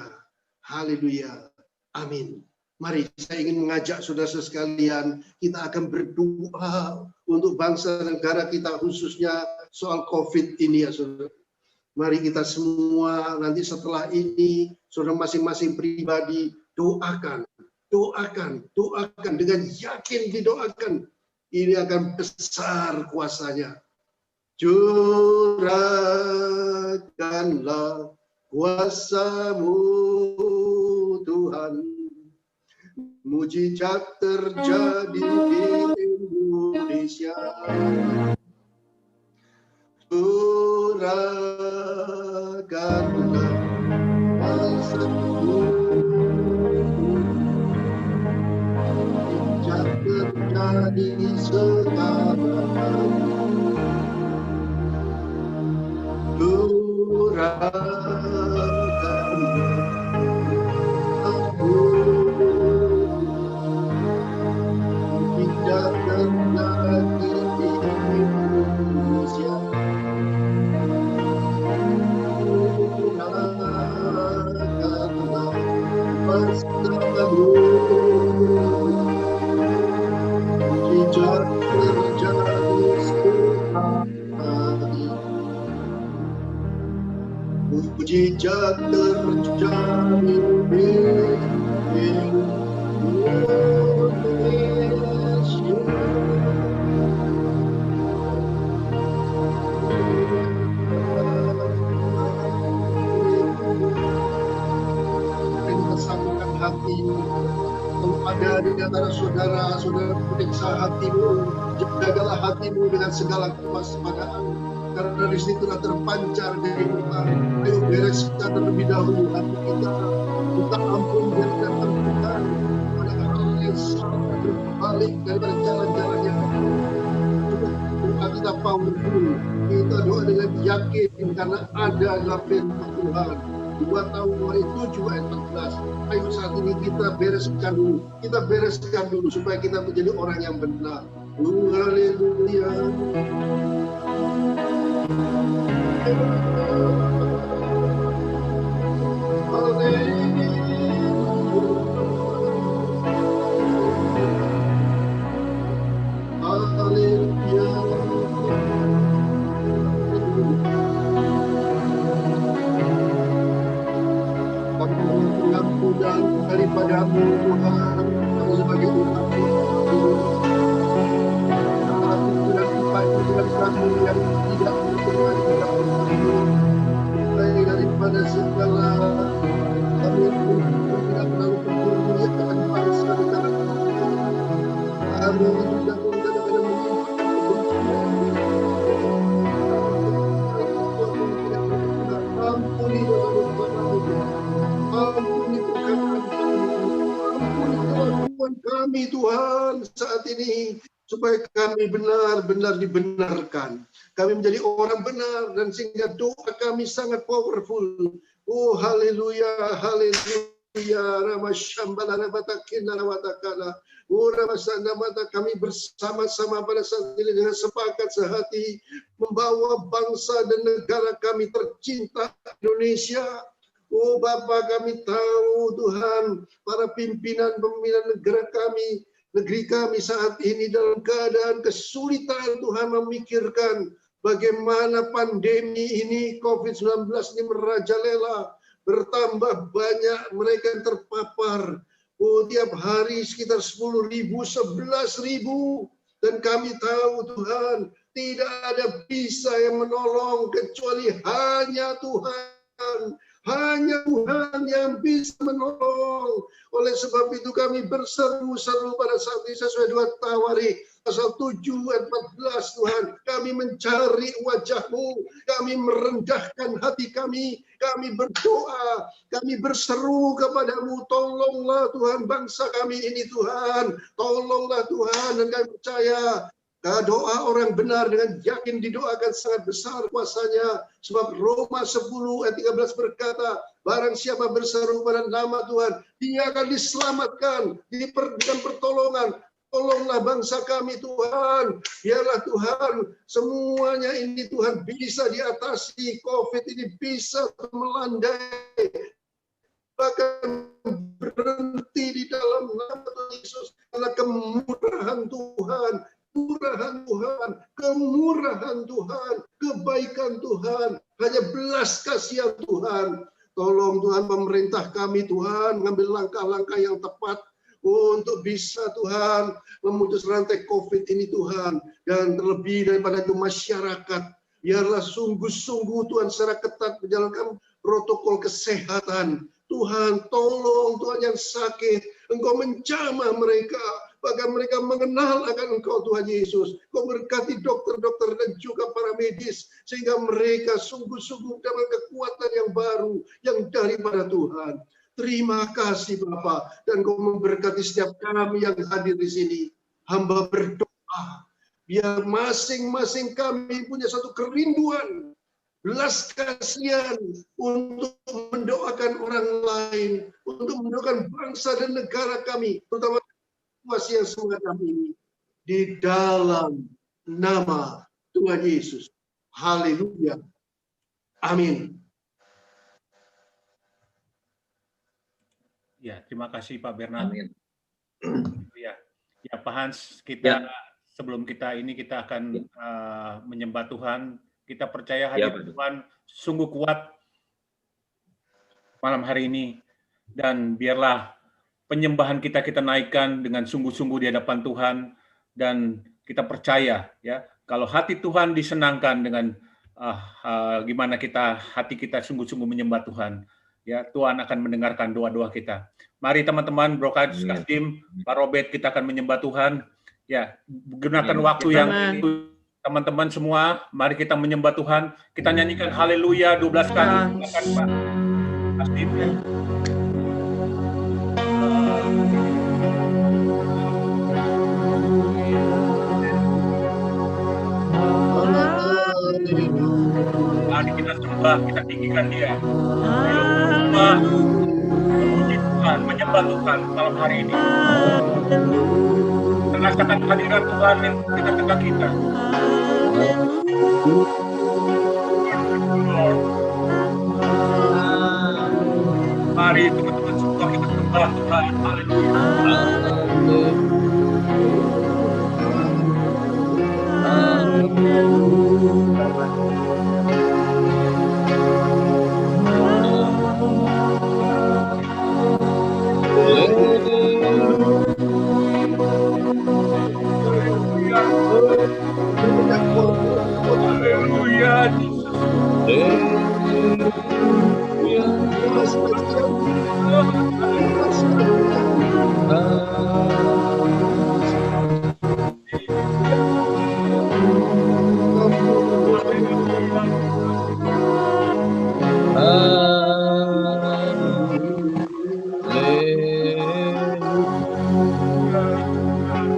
haleluya, amin. Mari saya ingin mengajak saudara sekalian, kita akan berdoa untuk bangsa negara kita, khususnya soal COVID ini, ya saudara. Mari kita semua nanti setelah ini, saudara masing-masing pribadi, doakan dengan yakin didoakan. Ini akan besar kuasanya. Curahkanlah kuasa-Mu Tuhan. Mujizat terjadi di Indonesia. Curahkanlah kuasa-Mu. Terjadi sekarang. Tidak terjadi di Indonesia. Bersamamu. Mujizat terjadi di Indonesia. Kita satukan hati, kalau ada di antara saudara-saudara periksa hatimu, jagalah hatimu dengan segala kewaspadaan, karena dari situlah terpancar kehidupan. Ayo bereskan terlebih dahulu hati kita, minta ampun biar kita terbuka pada hal yang salah, berbalik daripada jalan-jalan yang doa kita powerful, kita doa dengan yakin karena ada dalam firman Tuhan. 2 Tawarikh 7 ayat 14. Ayo saat ini kita bereskan dulu supaya kita menjadi orang yang benar. Haleluya. Daripadamu Tuhan, kami sebagai umat kami yang tidak berkenan tidak berkenan daripada segala kami pun tidak terlalu peduli akan bangsa negara kami juga pun kadang-kadang ampuni kelakuan kami Tuhan saat ini, supaya kami benar-benar dibenarkan. Kami menjadi orang benar dan sehingga doa kami sangat powerful. Oh haleluya, haleluya. Ramashambala rabatakina rabatakala. Oh ramasana mata kami bersama-sama pada saat ini dengan sepakat sehati membawa bangsa dan negara kami tercinta Indonesia. Oh Bapa, kami tahu Tuhan, para pimpinan negeri kami saat ini dalam keadaan kesulitan Tuhan memikirkan bagaimana pandemi ini COVID-19 ini merajalela, bertambah banyak mereka yang terpapar. Oh tiap hari sekitar 10.000, 11.000, dan kami tahu Tuhan tidak ada bisa yang menolong kecuali hanya Tuhan. Hanya Tuhan yang bisa menolong. Oleh sebab itu kami berseru-seru pada saat ini sesuai 2 Tawarikh pasal 7 ayat 14 Tuhan. Kami mencari wajah-Mu, kami merendahkan hati kami berdoa, kami berseru kepada-Mu, tolonglah Tuhan bangsa kami ini Tuhan. Tolonglah Tuhan, dan kami percaya doa orang benar dengan yakin didoakan sangat besar kuasanya. Sebab Roma 10 ayat 13 berkata, barang siapa berseru pada nama Tuhan, dia akan diselamatkan, diberikan pertolongan. Tolonglah bangsa kami Tuhan. Biarlah Tuhan, semuanya ini Tuhan bisa diatasi. COVID ini bisa melandai. Bahkan berhenti di dalam nama Yesus. Karena kemurahan Tuhan. Kemurahan Tuhan, kebaikan Tuhan, hanya belas kasihan Tuhan. Tolong Tuhan pemerintah kami Tuhan, mengambil langkah-langkah yang tepat untuk bisa Tuhan memutus rantai COVID ini Tuhan. Dan terlebih daripada itu masyarakat, biarlah sungguh-sungguh Tuhan secara ketat menjalankan protokol kesehatan. Tuhan tolong Tuhan yang sakit, Engkau menjamah mereka, bahkan mereka mengenal akan Engkau Tuhan Yesus. Kau berkati dokter-dokter dan juga para medis, sehingga mereka sungguh-sungguh dapat kekuatan yang baru, yang daripada Tuhan. Terima kasih Bapa, dan Kau memberkati setiap kami yang hadir di sini. Hamba berdoa, biar masing-masing kami punya satu kerinduan, belas kasihan untuk mendoakan orang lain, untuk mendoakan bangsa dan negara kami, terutama situasi yang semacam ini, di dalam nama Tuhan Yesus. Haleluya. Amin. Ya, terima kasih Pak Bernard. Amin. Ya, Pak Hans, kita sebelum kita akan menyembah Tuhan. Kita percaya hadirat Tuhan sungguh kuat malam hari ini, dan biarlah penyembahan kita naikkan dengan sungguh-sungguh di hadapan Tuhan, dan kita percaya ya kalau hati Tuhan disenangkan dengan gimana hati kita sungguh-sungguh menyembah Tuhan, ya Tuhan akan mendengarkan doa-doa kita. Mari teman-teman, Broadcast Team, Pak Robert, kita akan menyembah Tuhan. Ya, gunakan Ya, waktu kita- yang ini. Teman-teman semua, mari kita menyembah Tuhan. Kita nyanyikan haleluya 12 kali. Silakan, Pak. Pasti. Mari kita sembah, kita tinggikan Dia. Sembah, memuji Tuhan, menyembah Tuhan malam hari ini. Rasakan kehadiran Tuhan yang di tengah-tengah kita. Mari teman-teman semua kita sembah Tuhan. Haleluya. Haleluya.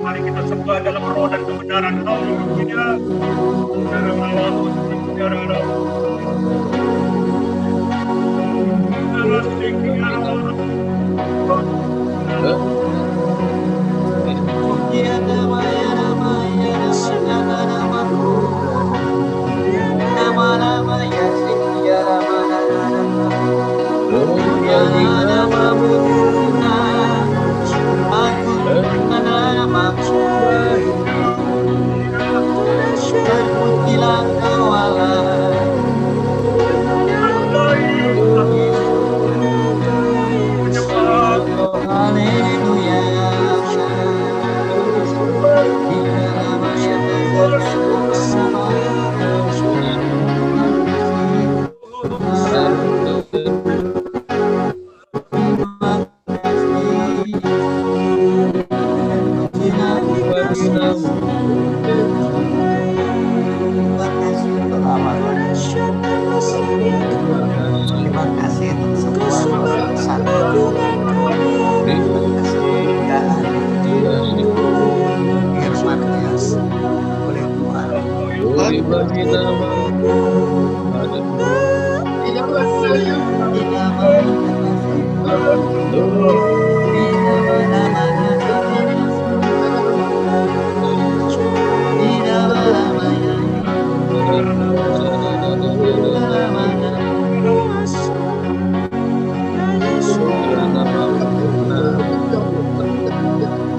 Mari kita sembah dalam roh dan kebenaran. Haleluya.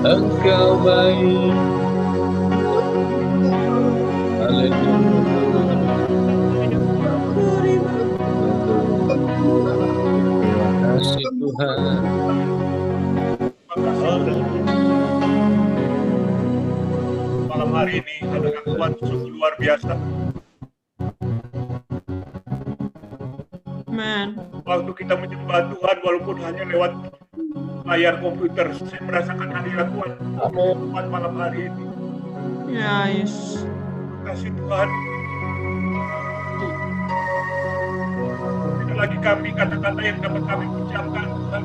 Engkau baik. Terima kasih Tuhan. Malam hari ini ada Tuhan sungguh luar biasa. Amen. Waktu kita menyembah Tuhan walaupun hanya lewat layar komputer, saya merasakan hadirat Tuhan. Tuhan malam hari ini. Ya, yes. Kasih Tuhan. Tidak lagi kami kata-kata yang dapat kami ucapkan Tuhan.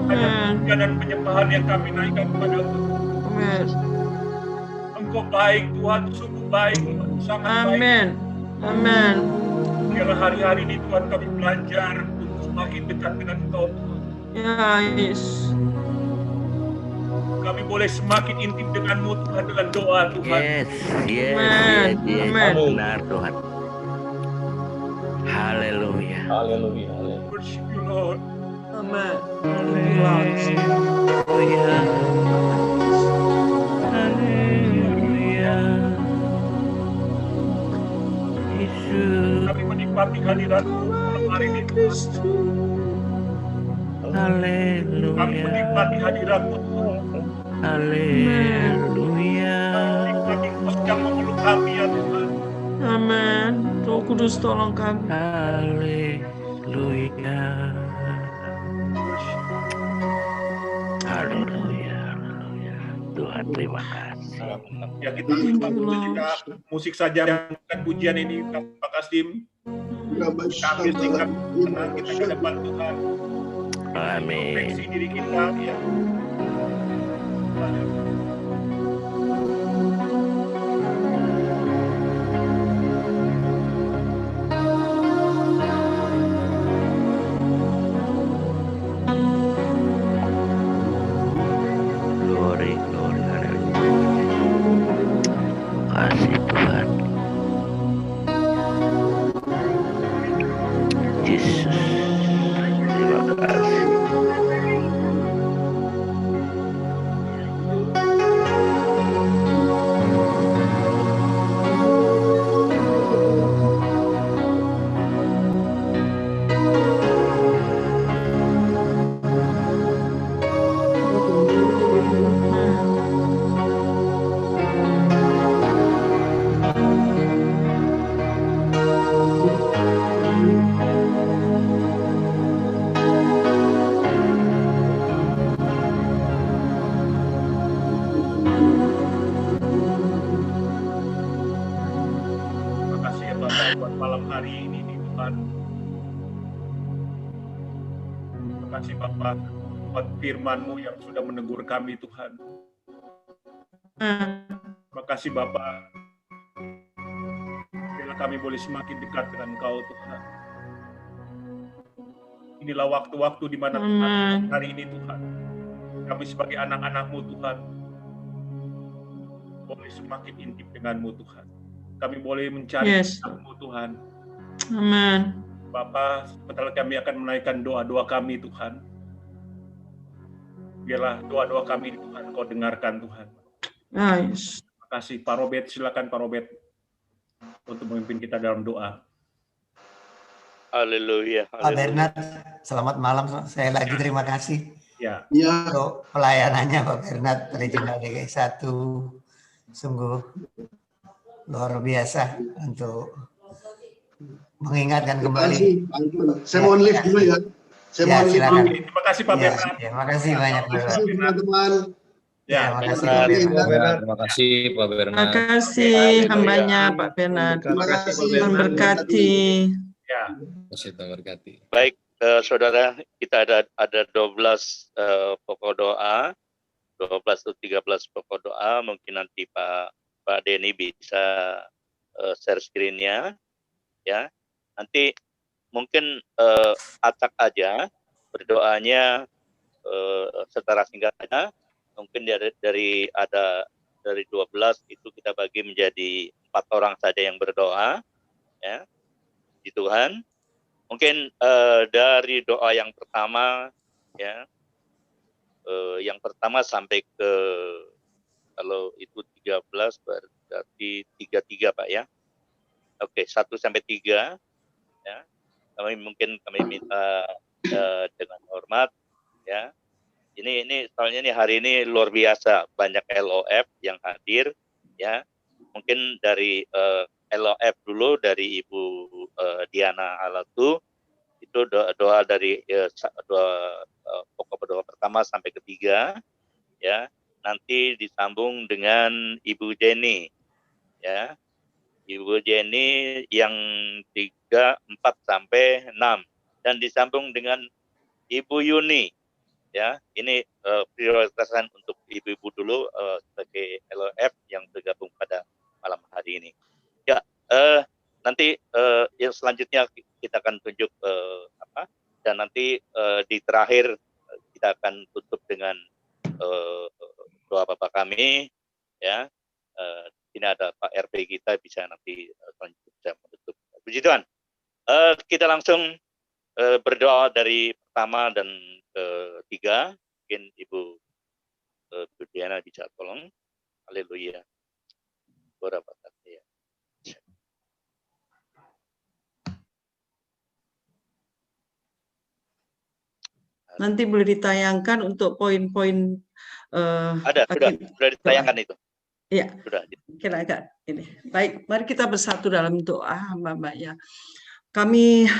Hanya pujian dan penyembahan yang kami naikkan kepada Tuhan. Amen. Engkau baik Tuhan, sungguh baik, sangat baik. Amen. Amen. Biarlah hari-hari ini Tuhan kami belajar untuk semakin dekat dengan Engkau. Ya, yes. Kami boleh semakin intim dengan-Mu Tuhan dengan doa Tuhan. Yes. Amen. Amen. Benar Tuhan. Haleluya. Haleluya. Worship you Lord. Amen. Haleluya. Haleluya. Yesus. Kami menikmati hadirat-Mu malam hari ini. Haleluya. Kami menikmati hadirat-Mu Tuhan. Haleluya. Menikmati Engkau sedang memeluk kami ya Tuhan. Amen. Roh Kudus tolong kami. Haleluya. Haleluya. Haleluya. Tuhan terima kasih. Ya, kita juga musik saja bukan pujian ini, Pak Kasim. Kami sikap tenang kita ke depan Tuhan. Amin. Refleksi diri kita, ya. Glory, glory, haleluya. Kasih Tuhan. Yesus. Terima kasih. Terima kasih ya Bapak buat malam hari ini nih, Tuhan. Terima kasih Bapak buat firman-Mu yang sudah menegur kami Tuhan. Terima kasih Bapak. Bila kami boleh semakin dekat dengan Engkau Tuhan. Inilah waktu-waktu di mana Tuhan hari ini Tuhan. Kami sebagai anak-anak-Mu Tuhan. Boleh semakin intim dengan-Mu Tuhan. Kami boleh mencari Mu Tuhan. Amin. Bapa, sebentar kami akan menaikkan doa-doa kami Tuhan. Biarlah doa-doa kami Tuhan Kau dengarkan Tuhan. Nice. Terima kasih Pak Robert, silakan Pak Robert untuk memimpin kita dalam doa. Haleluya. Pak Bernard, selamat malam. Saya lagi terima kasih Ya. untuk pelayanannya Pak Bernard, Regional DKI 1. Sungguh luar biasa untuk mengingatkan kembali. Saya mohon lift dulu ya. Saya mohon lift silakan. dulu. Terima kasih Pak Bernard. Terima kasih banyak Pak Terima kasih teman-teman. Ya, terima kasih Pak Pak Bernard. Bernard. Terima kasih Pak Terima Bernard. kasih hambanya Pak Bernard. Terima kasih. Tuhan berkati. Ya. Terima kasih Tuhan berkati. Baik, saudara, kita ada 12 pokok doa, 12 atau 13 pokok doa. Mungkin nanti Pak Denny bisa share screen-nya, ya. Nanti mungkin acak aja berdoanya secara singkat aja. Mungkin dari 12 itu kita bagi menjadi 4 orang saja yang berdoa, ya, di Tuhan. Mungkin dari doa yang pertama, ya, yang pertama sampai ke, kalau itu 13 berarti 33 Pak ya. Oke, 1 sampai 3, ya. Kami minta dengan hormat, ya. Ini soalnya nih hari ini luar biasa, banyak LOF yang hadir, ya. Mungkin dari LOF dulu dari Ibu Diana Alatu, itu doa dari pokok doa pertama sampai ketiga, ya. Nanti disambung dengan Ibu Jenny, ya. Ibu Jenny yang 3, 4 sampai 6, dan disambung dengan Ibu Yuni, ya. Ini prioritaskan untuk ibu-ibu dulu sebagai LOF yang bergabung pada malam hari ini. Ya, nanti yang selanjutnya kita akan tunjuk dan nanti di terakhir kita akan tutup dengan doa Bapak kami, ya. Ini ada Pak RP kita, bisa nanti selanjutnya menutup. Puji Tuhan. Kita langsung berdoa dari pertama dan ketiga. Mungkin Ibu Diana bisa tolong. Haleluya. Berapa ya. Nanti boleh ditayangkan untuk poin-poin. Ada, sudah ditayangkan itu. Iya. Sudah. Kira agak ini. Baik, mari kita bersatu dalam doa, Mbak ya. Kami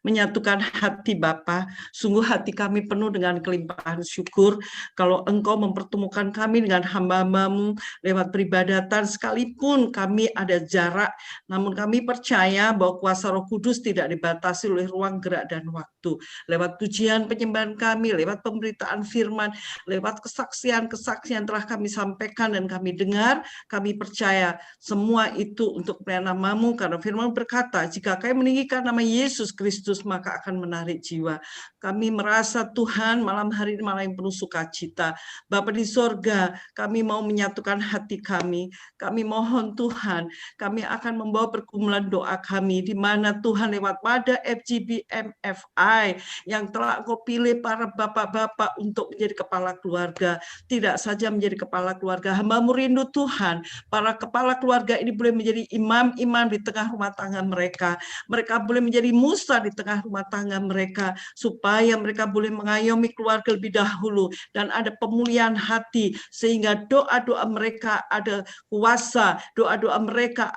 menyatukan hati Bapa, sungguh hati kami penuh dengan kelimpahan syukur kalau Engkau mempertemukan kami dengan hamba-Hambamu lewat peribadatan, sekalipun kami ada jarak, namun kami percaya bahwa kuasa Roh Kudus tidak dibatasi oleh ruang gerak dan waktu. Lewat pujian penyembahan kami, lewat pemberitaan firman, lewat kesaksian-kesaksian telah kami sampaikan dan kami dengar, kami percaya semua itu untuk kemuliaan nama-Mu, karena firman berkata, jika kami meninggikan nama Yesus Kristus, maka akan menarik jiwa. Kami merasa Tuhan malam hari ini malam yang penuh sukacita. Bapa di sorga, kami mau menyatukan hati kami. Kami mohon Tuhan, kami akan membawa pergumulan doa kami, di mana Tuhan lewat wadah FGB MFI yang telah Engkau pilih para bapak-bapak untuk menjadi kepala keluarga. Tidak saja menjadi kepala keluarga, hamba-Mu rindu Tuhan, para kepala keluarga ini boleh menjadi imam-imam di tengah rumah tangga mereka. Mereka boleh menjadi musa di tengah rumah tangga mereka, supaya mereka boleh mengayomi keluarga lebih dahulu dan ada pemulihan hati, sehingga doa-doa mereka ada kuasa, doa-doa mereka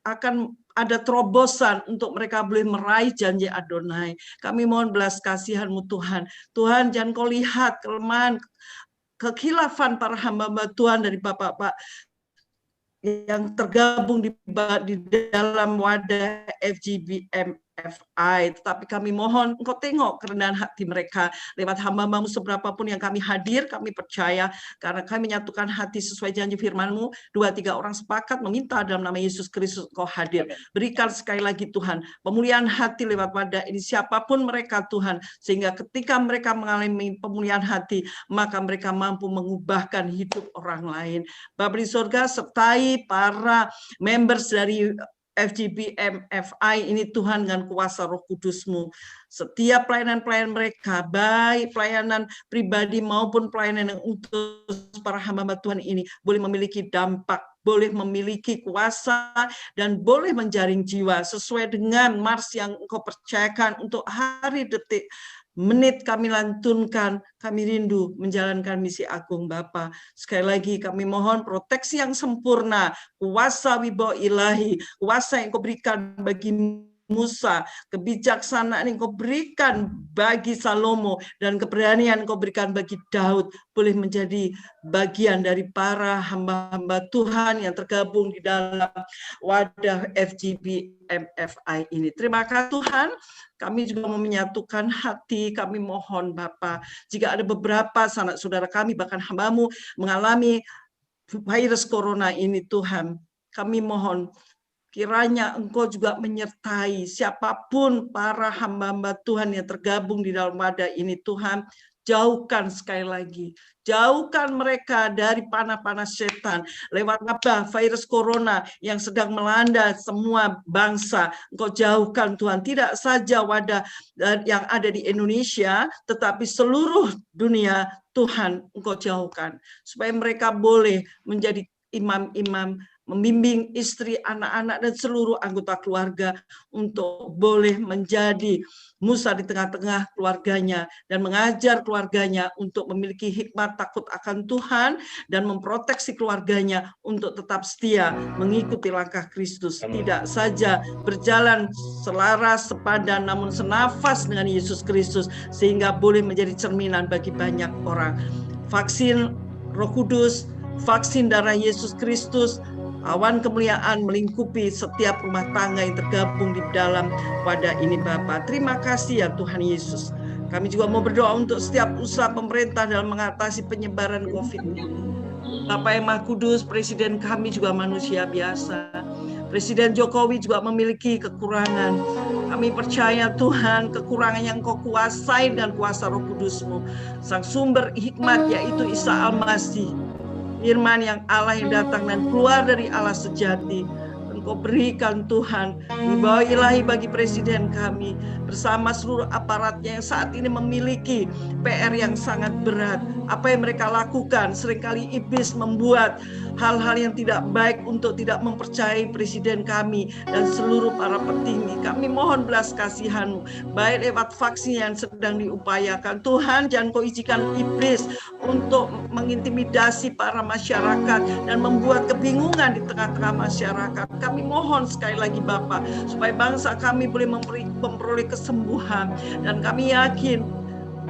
akan ada terobosan untuk mereka boleh meraih janji Adonai. Kami mohon belas kasihan-Mu Tuhan. Tuhan, jangan Kau lihat kelemahan, kekhilafan para hamba-hamba Tuhan dari bapak-bapak yang tergabung di dalam wadah FGB MFI, tetapi kami mohon Engkau tengok kerendahan hati mereka lewat hamba-Mu seberapapun yang kami hadir. Kami percaya karena kami menyatukan hati sesuai janji firman-Mu, 2-3 orang sepakat meminta dalam nama Yesus Kristus, Engkau hadir. Berikan sekali lagi Tuhan pemulihan hati lewat wadah ini, siapapun mereka Tuhan, sehingga ketika mereka mengalami pemulihan hati, maka mereka mampu mengubahkan hidup orang lain. Bapa di surga, sertai para members dari FGB MFI ini Tuhan dengan kuasa Roh Kudus-Mu. Setiap pelayanan-pelayanan mereka, baik pelayanan pribadi maupun pelayanan yang untuk para hamba Tuhan ini, boleh memiliki dampak, boleh memiliki kuasa, dan boleh menjaring jiwa sesuai dengan mars yang Engkau percayakan untuk hari, detik, menit kami lantunkan. Kami rindu menjalankan misi agung Bapa. Sekali lagi kami mohon proteksi yang sempurna, kuasa wibawa ilahi, kuasa yang Kau berikan bagi Musa, kebijaksanaan yang Kau berikan bagi Salomo, dan keberanian Kau berikan bagi Daud, boleh menjadi bagian dari para hamba-hamba Tuhan yang tergabung di dalam wadah FGB MFI ini. Terima kasih Tuhan. Kami juga mau menyatukan hati. Kami mohon Bapa, jika ada beberapa sanak saudara kami, bahkan hamba-Mu mengalami virus corona ini Tuhan, kami mohon kiranya Engkau juga menyertai siapapun para hamba-hamba Tuhan yang tergabung di dalam wadah ini Tuhan. Jauhkan sekali lagi, jauhkan mereka dari panah-panah setan lewat wabah virus corona yang sedang melanda semua bangsa. Engkau jauhkan Tuhan, tidak saja wadah yang ada di Indonesia, tetapi seluruh dunia Tuhan Engkau jauhkan, supaya mereka boleh menjadi imam-imam, membimbing istri, anak-anak, dan seluruh anggota keluarga untuk boleh menjadi musa di tengah-tengah keluarganya dan mengajar keluarganya untuk memiliki hikmat takut akan Tuhan dan memproteksi keluarganya untuk tetap setia mengikuti langkah Kristus. Tidak saja berjalan selaras, sepadan, namun senafas dengan Yesus Kristus, sehingga boleh menjadi cerminan bagi banyak orang. Vaksin Roh Kudus, vaksin darah Yesus Kristus, awan kemuliaan melingkupi setiap rumah tangga yang tergabung di dalam wadah ini Bapa. Terima kasih ya Tuhan Yesus. Kami juga mau berdoa untuk setiap usaha pemerintah dalam mengatasi penyebaran COVID ini. Bapa yang Maha Kudus, Presiden kami juga manusia biasa. Presiden Jokowi juga memiliki kekurangan. Kami percaya Tuhan, kekurangan yang Kau kuasai dan kuasa Roh Kudus-Mu. Sang sumber hikmat yaitu Isa Al-Masih, firman yang Allah yang datang dan keluar dari Allah sejati. Engkau berikan Tuhan wibawa ilahi bagi presiden kami bersama seluruh aparatnya yang saat ini memiliki PR yang sangat berat. Apa yang mereka lakukan, seringkali iblis membuat hal-hal yang tidak baik untuk tidak mempercayai presiden kami dan seluruh para petinggi. Kami mohon belas kasihan-Mu, baik lewat vaksin yang sedang diupayakan. Tuhan, jangan Kau izinkan iblis untuk mengintimidasi para masyarakat dan membuat kebingungan di tengah-tengah masyarakat. Kami mohon sekali lagi Bapak, supaya bangsa kami boleh memperoleh kesembuhan, dan kami yakin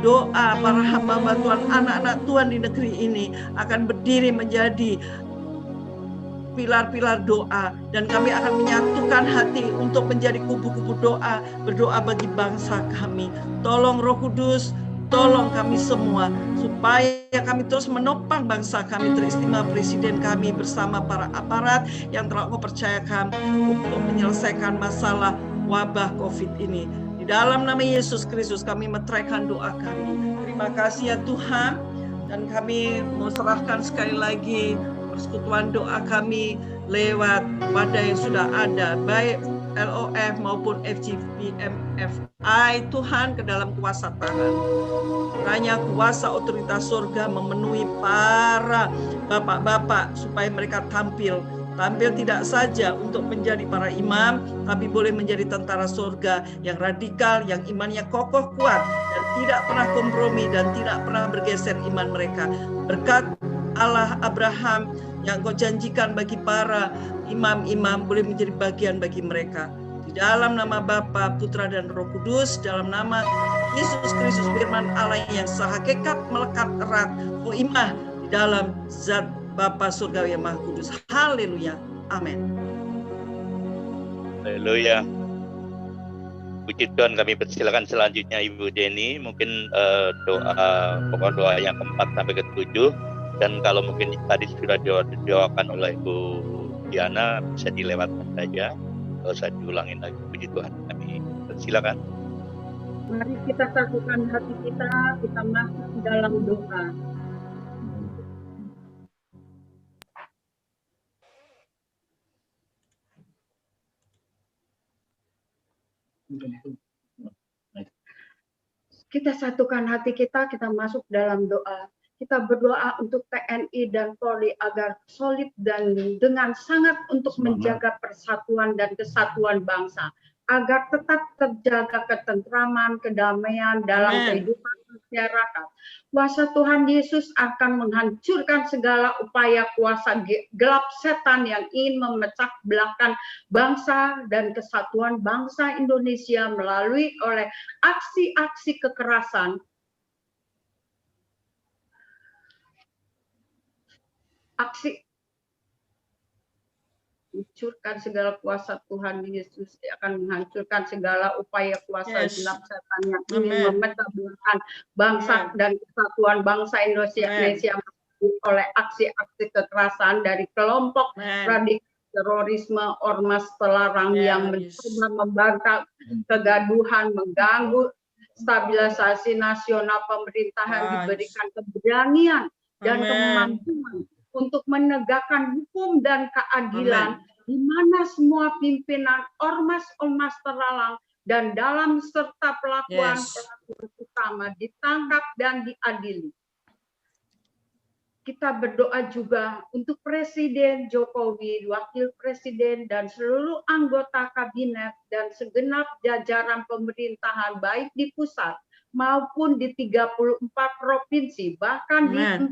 doa para hamba Tuhan, anak-anak Tuhan di negeri ini akan berdiri menjadi pilar-pilar doa, dan kami akan menyatukan hati untuk menjadi kubu-kubu doa, berdoa bagi bangsa kami. Tolong Roh Kudus, tolong kami semua, supaya kami terus menopang bangsa kami, teristimewa Presiden kami bersama para aparat yang telah Kau percayakan untuk menyelesaikan masalah wabah COVID ini. Di dalam nama Yesus Kristus kami meteraikan doa kami. Terima kasih ya Tuhan, dan kami mau serahkan sekali lagi persekutuan doa kami lewat wadah yang sudah ada, baik LOF maupun FGPMFI, Tuhan, ke dalam kuasa tangan. Hanya kuasa otoritas surga memenuhi para bapak-bapak supaya mereka tampil tidak saja untuk menjadi para imam, tapi boleh menjadi tentara surga yang radikal, yang imannya kokoh kuat dan tidak pernah kompromi dan tidak pernah bergeser iman mereka. Berkat Allah Abraham yang Kau janjikan bagi para imam-imam boleh menjadi bagian bagi mereka. Di dalam nama Bapa, Putra dan Roh Kudus, dalam nama Yesus Kristus firman Allah yang sehakikat melekat erat, Kau imah di dalam zat Bapa Surgawi yang Maha Kudus. Haleluya. Amin. Haleluya. Puji Tuhan, kami persilakan selanjutnya Ibu Jenny, mungkin pokok doa yang keempat sampai ke-7, dan kalau mungkin tadi sudah didoakan oleh Ibu Diana bisa dilewatkan saja, tidak usah diulangin lagi. Puji Tuhan, kami persilakan. Mari kita satukan hati kita masuk dalam doa. Kita satukan hati kita masuk dalam doa. Kita berdoa untuk TNI dan Polri agar solid dan dengan sangat untuk menjaga persatuan dan kesatuan bangsa, agar tetap terjaga ketentraman, kedamaian dalam kehidupan masyarakat. Kuasa Tuhan Yesus akan menghancurkan segala upaya kuasa gelap setan yang ingin memecah belahkan bangsa dan kesatuan bangsa Indonesia melalui oleh aksi-aksi kekerasan, hancurkan segala kuasa Tuhan Yesus akan menghancurkan segala upaya kuasa gelap setan yang ingin memecah belahkan bangsa dan kesatuan bangsa Indonesia oleh aksi-aksi kekerasan dari kelompok radikal terorisme ormas terlarang yang mencoba membantah kegaduhan, mengganggu stabilisasi nasional. Pemerintahan diberikan keberanian dan kemampuan untuk menegakkan hukum dan keadilan, di mana semua pimpinan ormas-ormas terlarang dan dalam serta pelaku utama ditangkap dan diadili. Kita berdoa juga untuk Presiden Jokowi, Wakil Presiden, dan seluruh anggota kabinet dan segenap jajaran pemerintahan baik di pusat maupun di 34 provinsi, bahkan di 400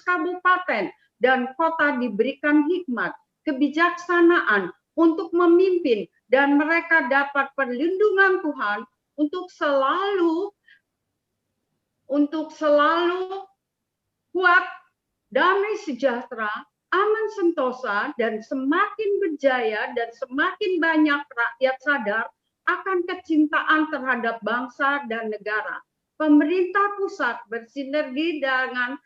kabupaten dan kota diberikan hikmat, kebijaksanaan untuk memimpin, dan mereka dapat perlindungan Tuhan untuk selalu kuat, damai sejahtera, aman sentosa, dan semakin berjaya dan semakin banyak rakyat sadar akan kecintaan terhadap bangsa dan negara. Pemerintah pusat bersinergi dengan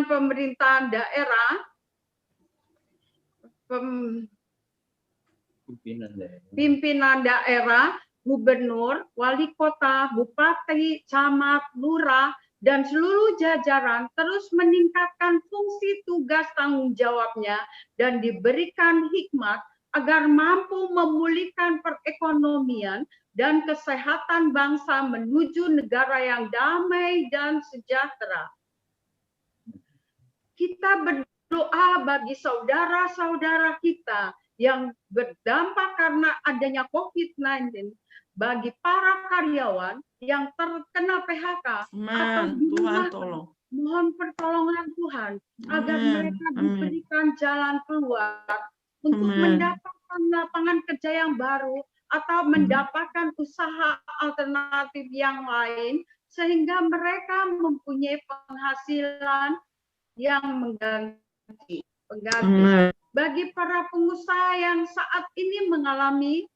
pemerintahan daerah, pimpinan daerah, gubernur, wali kota, bupati, camat, lurah, dan seluruh jajaran terus meningkatkan fungsi tugas tanggung jawabnya dan diberikan hikmat agar mampu memulihkan perekonomian dan kesehatan bangsa menuju negara yang damai dan sejahtera. Kita berdoa bagi saudara-saudara kita yang berdampak karena adanya COVID-19, bagi para karyawan, yang terkena PHK atau Amen. Tuhan tolong. mohon pertolongan Tuhan agar mereka diberikan jalan keluar untuk mendapatkan lapangan kerja yang baru atau mendapatkan usaha alternatif yang lain sehingga mereka mempunyai penghasilan yang mengganti. Bagi para pengusaha yang saat ini mengalami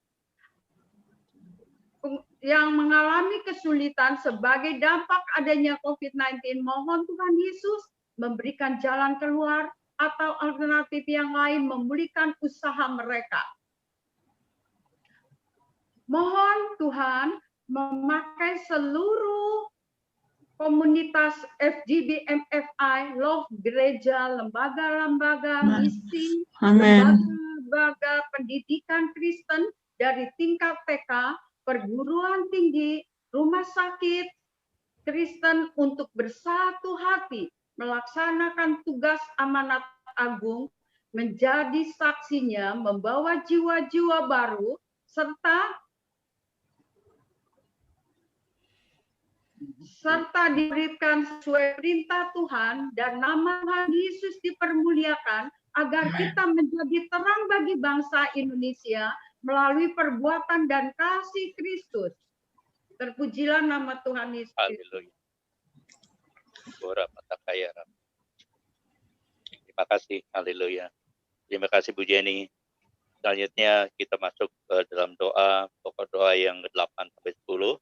kesulitan sebagai dampak adanya COVID-19, mohon Tuhan Yesus memberikan jalan keluar atau alternatif yang lain memulihkan usaha mereka. Mohon Tuhan memakai seluruh komunitas FGB MFI, Love Gereja, lembaga-lembaga misi, lembaga pendidikan Kristen dari tingkat TK, perguruan tinggi, rumah sakit Kristen untuk bersatu hati melaksanakan tugas amanat agung, menjadi saksinya, membawa jiwa-jiwa baru, serta diberikan sesuai perintah Tuhan dan nama Tuhan Yesus dipermuliakan agar kita menjadi terang bagi bangsa Indonesia melalui perbuatan dan kasih Kristus. Terpujilah nama Tuhan Yesus. Haleluya. Terima kasih. Haleluya. Terima kasih Bu Jenny. Selanjutnya kita masuk ke dalam doa, pokok doa yang ke-8 sampai 10.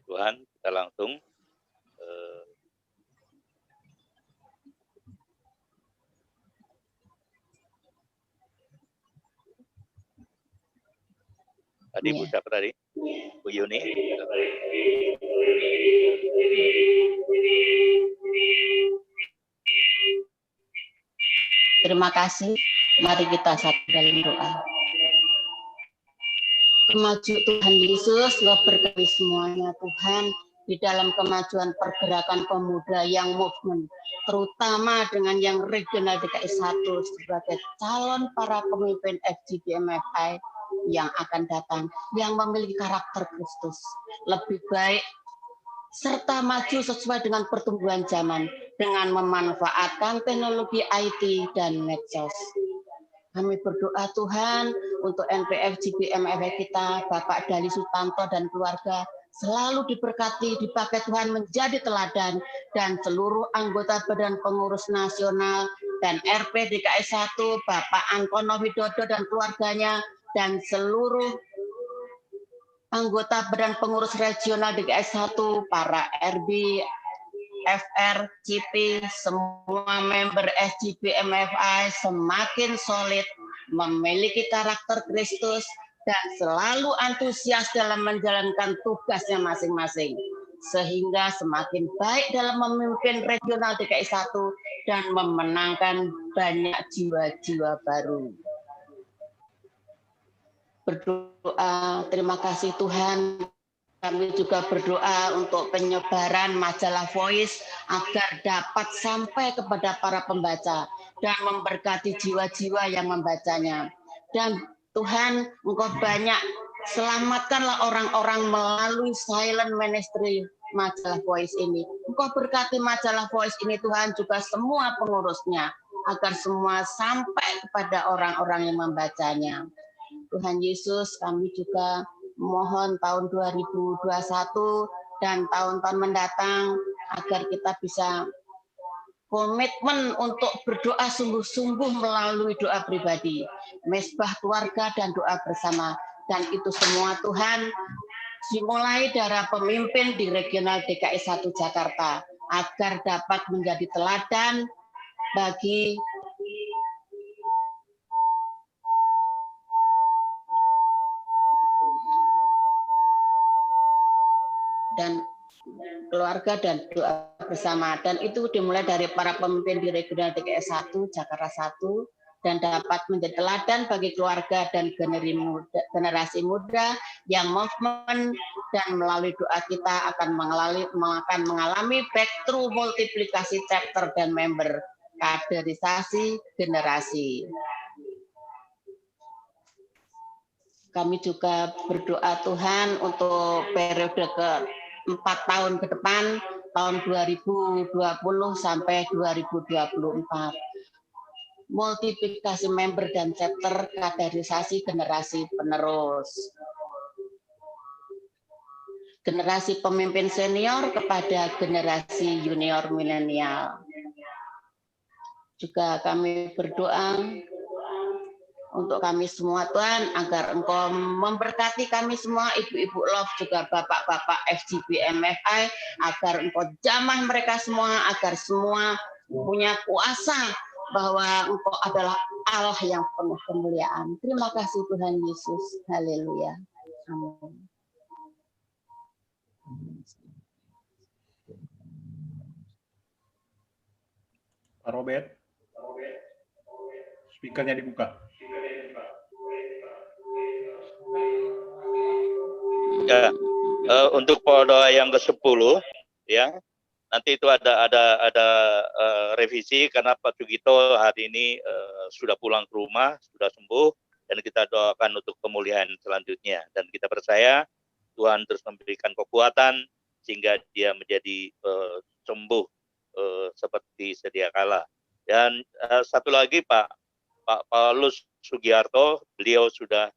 Tuhan, kita langsung tadi Bu siapa tadi? Bu Yuni. Terima kasih. Mari kita satu dalam doa. Kemaju Tuhan Yesus, lo berkati semuanya Tuhan di dalam kemajuan pergerakan pemuda yang movement, terutama dengan yang regional DKI 1 sebagai calon para pemimpin FGB MFI yang akan datang, yang memiliki karakter Kristus, lebih baik serta maju sesuai dengan pertumbuhan zaman dengan memanfaatkan teknologi IT dan medsos. Kami berdoa Tuhan untuk NPFGB MFI kita, Bapak Dali Sutanto dan keluarga, selalu diberkati, dipakai Tuhan menjadi teladan, dan seluruh anggota Badan Pengurus Nasional dan RP DKI 1, Bapak Antono Widodo dan keluarganya, dan seluruh anggota Badan Pengurus Regional DKI 1, para RB, FR, CP, semua member SGB MFI semakin solid, memiliki karakter Kristus, dan selalu antusias dalam menjalankan tugasnya masing-masing, sehingga semakin baik dalam memimpin regional DKI 1 dan memenangkan banyak jiwa-jiwa baru. Berdoa, terima kasih Tuhan. Kami juga berdoa untuk penyebaran majalah Voice agar dapat sampai kepada para pembaca dan memberkati jiwa-jiwa yang membacanya. Dan Tuhan, Engkau banyak selamatkanlah orang-orang melalui silent ministry majalah Voice ini. Engkau berkati majalah Voice ini Tuhan, juga semua pengurusnya, agar semua sampai kepada orang-orang yang membacanya. Tuhan Yesus, kami juga mohon tahun 2021 dan tahun-tahun mendatang agar kita bisa komitmen untuk berdoa sungguh-sungguh melalui doa pribadi, mesbah keluarga dan doa bersama. Dan itu semua Tuhan dimulai dari pemimpin di regional DKI 1 Jakarta agar dapat menjadi teladan bagi dan keluarga dan doa bersama, dan itu dimulai dari para pemimpin di regional DKI 1 Jakarta 1 dan dapat menjadi teladan bagi keluarga dan generasi muda yang movement, dan melalui doa kita akan mengalami breakthrough multiplikasi chapter dan member, kaderisasi generasi. kami juga berdoa Tuhan untuk periode ke 4 tahun ke depan, tahun 2020 sampai 2024. Multiplikasi member dan chapter kaderisasi generasi penerus. Generasi pemimpin senior kepada generasi junior milenial. Juga kami berdoa untuk kami semua Tuhan, agar Engkau memberkati kami semua, ibu-ibu love, juga bapak-bapak FGB MFI, agar Engkau jamah mereka semua, agar semua punya kuasa bahwa Engkau adalah Allah yang penuh kemuliaan. Terima kasih Tuhan Yesus. Haleluya. Amin. Pak Robert, speakernya dibuka. Ya, untuk doa yang ke-10 ya, nanti itu ada revisi karena Pak Sugito hari ini sudah pulang ke rumah, sudah sembuh, dan kita doakan untuk pemulihan selanjutnya, dan kita percaya Tuhan terus memberikan kekuatan sehingga dia menjadi sembuh seperti sedia kala. Dan satu lagi Pak Paulus Sugiarto, beliau sudah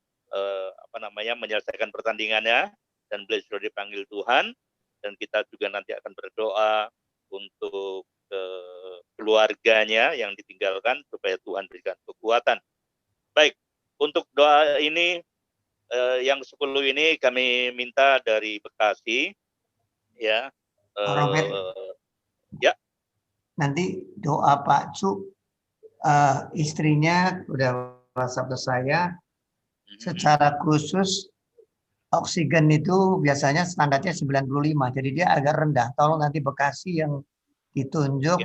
menyelesaikan pertandingannya dan beliau sudah dipanggil Tuhan, dan kita juga nanti akan berdoa untuk keluarganya yang ditinggalkan supaya Tuhan berikan kekuatan. Baik, untuk doa ini yang 10 ini kami minta dari Bekasi, ya. Robert, ya. Nanti doa Pak Cu, istrinya udah WhatsApp ke saya, secara khusus oksigen itu biasanya standarnya 95, jadi dia agak rendah. Tolong nanti Bekasi yang ditunjuk,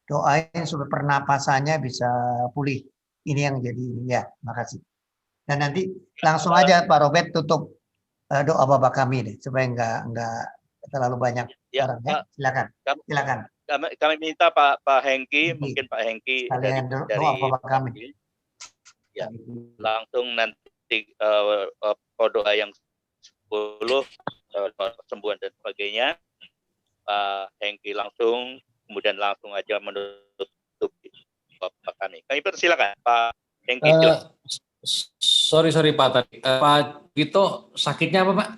doain supaya pernapasannya bisa pulih. Ini yang jadi ya, makasih. Dan nanti langsung aja Pak Robert tutup doa Bapak kami deh, supaya enggak terlalu banyak orang ya. Silakan. Kami minta Pak Hengki, mungkin Pak Hengki dari doa Bapak kami. Ya, langsung nanti doa yang 10 kesembuhan dan sebagainya. Pak Hengki langsung, kemudian langsung aja menutup Bapak kami. Kami persilakan Pak Hengki. Sorry Pak tadi. Pak Gito sakitnya apa Pak?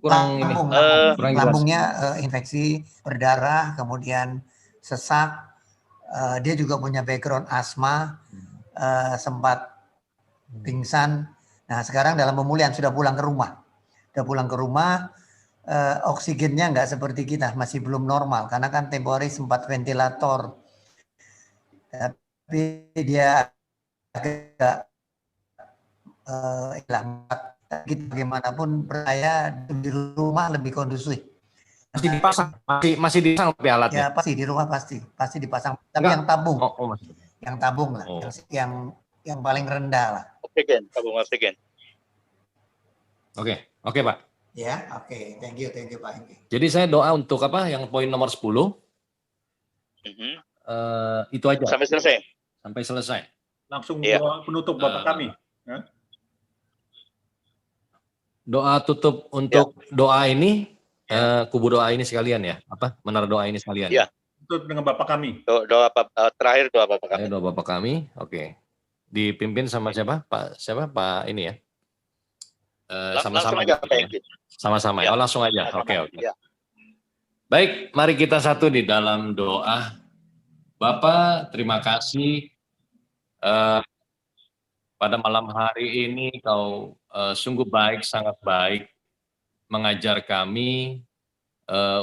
Kurang lambungnya infeksi berdarah, kemudian sesak. Dia juga punya background asma, sempat pingsan. Nah sekarang dalam pemulihan sudah pulang ke rumah. Oksigennya nggak seperti kita, masih belum normal karena kan tempo hari sempat ventilator. Tapi dia agak hilang. Bagaimanapun percaya di rumah lebih kondusif. Masih dipasang, masih dipasang tapi alatnya. Ya pasti di rumah pasti dipasang. Tapi yang tabung, yang tabung lah, yang paling rendah lah. Oksigen, tabung oksigen. Oke Pak. Ya, oke. Thank you Pak. Jadi saya doa untuk apa? Yang poin nomor 10. Itu aja. Sampai selesai. Langsung doa penutup Bapak kami. Ya? Doa tutup untuk doa ini, kubu doa ini sekalian ya, menara doa ini sekalian. Ya. Tutup dengan Bapak kami. Terakhir doa Bapak kami. Doa Bapak kami, oke. Dipimpin sama siapa? Pak ini ya. Sama-sama. Sama-sama. Ya. Langsung aja. Oke. Ya. Baik, mari kita satu di dalam doa. Bapak, terima kasih. Pada malam hari ini Kau sungguh baik, sangat baik mengajar kami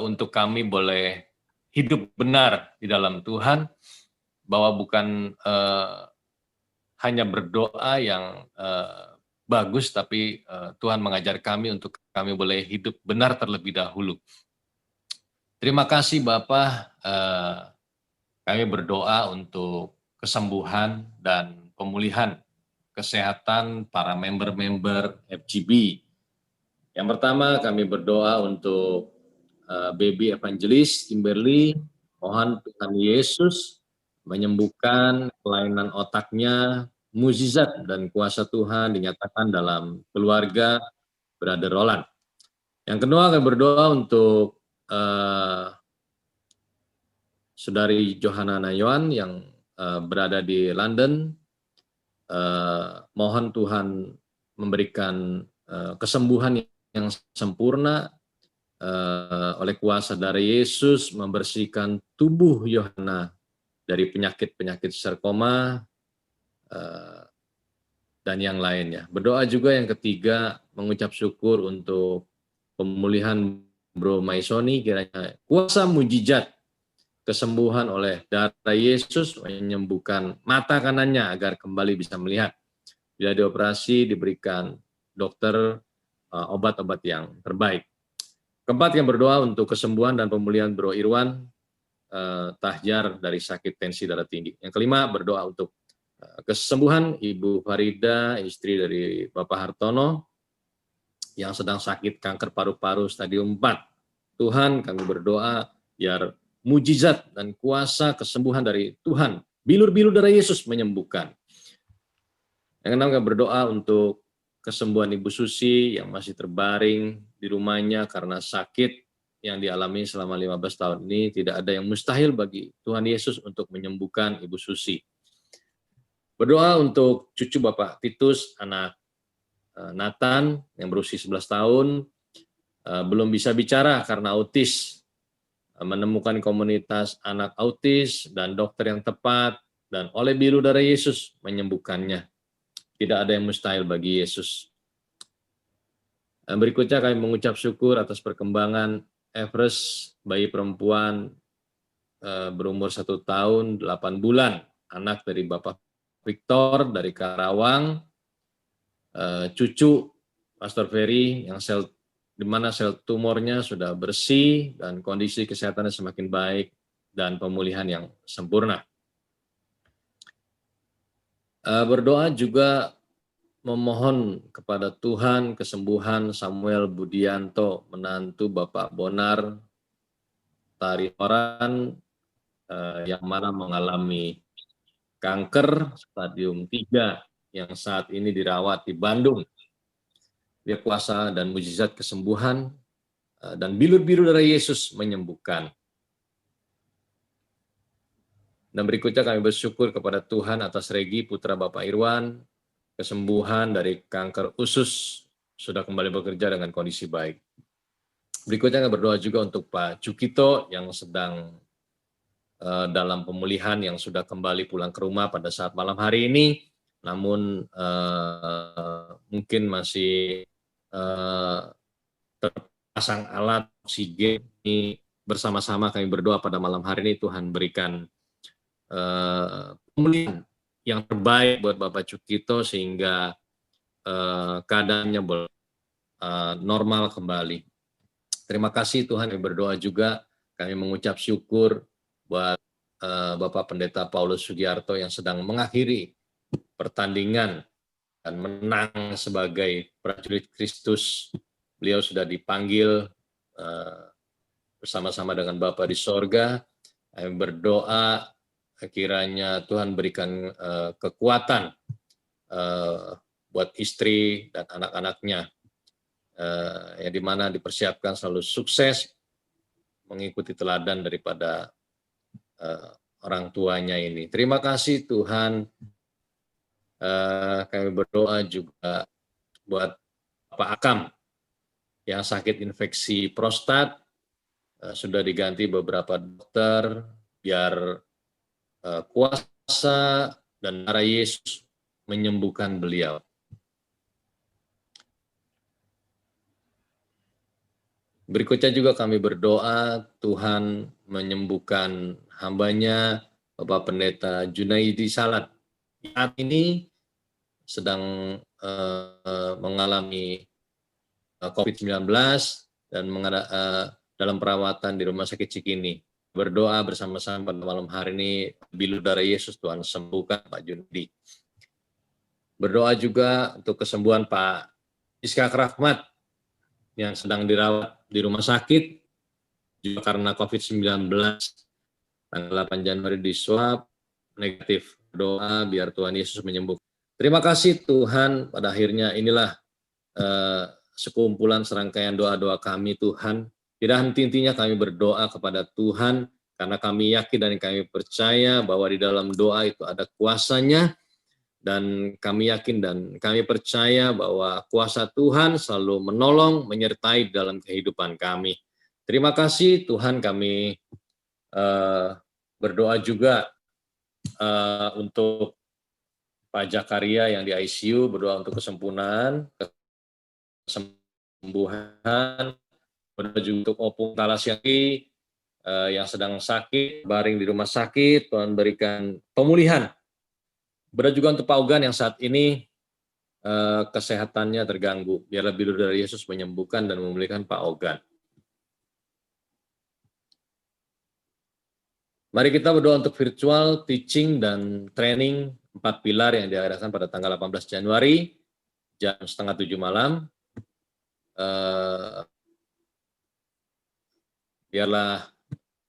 untuk kami boleh hidup benar di dalam Tuhan, bahwa bukan hanya berdoa yang bagus, tapi Tuhan mengajar kami untuk kami boleh hidup benar terlebih dahulu. Terima kasih Bapak, kami berdoa untuk kesembuhan dan pemulihan kesehatan para member-member FGB. Yang pertama kami berdoa untuk Baby Evangelis Kimberly, mohon Tuhan Yesus menyembuhkan kelainan otaknya, mukjizat dan kuasa Tuhan dinyatakan dalam keluarga Brother Roland. Yang kedua, kami berdoa untuk Saudari Johanna Nayawan yang berada di London. Mohon Tuhan memberikan kesembuhan yang sempurna oleh kuasa dari Yesus, membersihkan tubuh Yohana dari penyakit-penyakit sarkoma dan yang lainnya. Berdoa juga yang ketiga, mengucap syukur untuk pemulihan Bro Maisoni, kiranya kuasa mujizat kesembuhan oleh darah Yesus menyembuhkan mata kanannya agar kembali bisa melihat. Bila dioperasi diberikan dokter obat-obat yang terbaik. Keempat, yang berdoa untuk kesembuhan dan pemulihan Bro Irwan Tahjar dari sakit tensi darah tinggi. Yang kelima, berdoa untuk kesembuhan Ibu Farida, istri dari Bapak Hartono, yang sedang sakit kanker paru-paru stadium 4. Tuhan, kami berdoa biar mujizat dan kuasa kesembuhan dari Tuhan, bilur-bilur darah Yesus menyembuhkan. Yang keenam, kami berdoa untuk kesembuhan Ibu Susi yang masih terbaring di rumahnya karena sakit yang dialami selama 15 tahun ini. Tidak ada yang mustahil bagi Tuhan Yesus untuk menyembuhkan Ibu Susi. Berdoa untuk cucu Bapak Titus, anak Nathan yang berusia 11 tahun, belum bisa bicara karena autis, menemukan komunitas anak autis dan dokter yang tepat, dan oleh biru darah Yesus menyembuhkannya. Tidak ada yang mustahil bagi Yesus. Berikutnya kami mengucap syukur atas perkembangan Everest, bayi perempuan berumur 1 tahun 8 bulan, anak dari Bapak Victor dari Karawang, cucu Pastor Ferry yang di mana sel tumornya sudah bersih dan kondisi kesehatannya semakin baik dan pemulihan yang sempurna. Berdoa juga memohon kepada Tuhan kesembuhan Samuel Budianto, menantu Bapak Bonar Tarioran, yang mana mengalami kanker stadium 3 yang saat ini dirawat di Bandung. Biar kuasa dan mujizat kesembuhan dan bilur-bilur darah Yesus menyembuhkan. Dan berikutnya kami bersyukur kepada Tuhan atas Regi putra Bapak Irwan, kesembuhan dari kanker usus, sudah kembali bekerja dengan kondisi baik. Berikutnya kami berdoa juga untuk Pak Cukito yang sedang dalam pemulihan, yang sudah kembali pulang ke rumah pada saat malam hari ini, namun mungkin masih terpasang alat oksigen. Ini bersama-sama kami berdoa pada malam hari ini Tuhan berikan pemulihan yang terbaik buat Bapak Cukito sehingga keadaannya normal kembali. Terima kasih Tuhan, kami berdoa juga, kami mengucap syukur buat Bapak Pendeta Paulus Sugiarto yang sedang mengakhiri pertandingan dan menang sebagai prajurit Kristus. Beliau sudah dipanggil bersama-sama dengan Bapa di sorga. Kami berdoa kiranya Tuhan berikan kekuatan buat istri dan anak-anaknya, yang dimana dipersiapkan selalu sukses mengikuti teladan daripada orang tuanya ini. Terima kasih Tuhan. Kami berdoa juga buat Pak Akam yang sakit infeksi prostat, sudah diganti beberapa dokter, biar kuasa dan darah Yesus menyembuhkan beliau. Berikutnya juga kami berdoa Tuhan menyembuhkan hambanya Bapak Pendeta Junaidi Salat. Saat ini sedang mengalami COVID-19 dan dalam perawatan di Rumah Sakit Cikini. Berdoa bersama-sama pada malam hari ini, bilur darah Yesus Tuhan sembuhkan Pak Junaidi. Berdoa juga untuk kesembuhan Pak Iskak Rahmat yang sedang dirawat di rumah sakit juga karena COVID-19. Tanggal 8 Januari di swab negatif. Doa biar Tuhan Yesus menyembuhkan. Terima kasih Tuhan, pada akhirnya inilah sekumpulan serangkaian doa-doa kami Tuhan. Tidak henti-hentinya kami berdoa kepada Tuhan, karena kami yakin dan kami percaya bahwa di dalam doa itu ada kuasanya, dan kami yakin dan kami percaya bahwa kuasa Tuhan selalu menolong, menyertai dalam kehidupan kami. Terima kasih Tuhan, kami berdoa juga untuk Pak Jakaria yang di ICU, berdoa untuk kesembuhan, berdoa juga untuk Opung Talasyaki yang sedang sakit, baring di rumah sakit, Tuhan berikan pemulihan. Berdoa juga untuk Pak Ogan yang saat ini kesehatannya terganggu. Biarlah bidur dari Yesus menyembuhkan dan memulihkan Pak Ogan. Mari kita berdoa untuk virtual teaching dan training 4 pilar yang diadakan pada tanggal 18 Januari jam 6:30 malam. Biarlah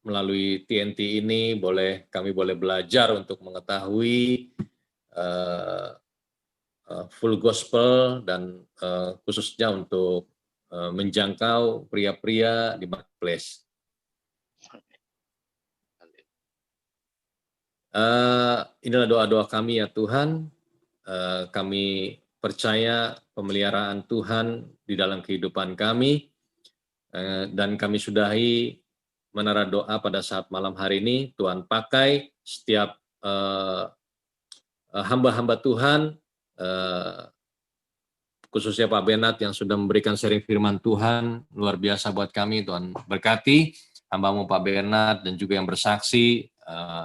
melalui TNT ini kami boleh belajar untuk mengetahui full gospel dan khususnya untuk menjangkau pria-pria di marketplace. Inilah doa-doa kami ya Tuhan. Kami percaya pemeliharaan Tuhan di dalam kehidupan kami, dan kami sudahi menara doa pada saat malam hari ini. Tuhan pakai setiap hamba-hamba Tuhan, khususnya Pak Bernard yang sudah memberikan sharing firman Tuhan, luar biasa buat kami. Tuhan berkati hambamu Pak Bernard dan juga yang bersaksi,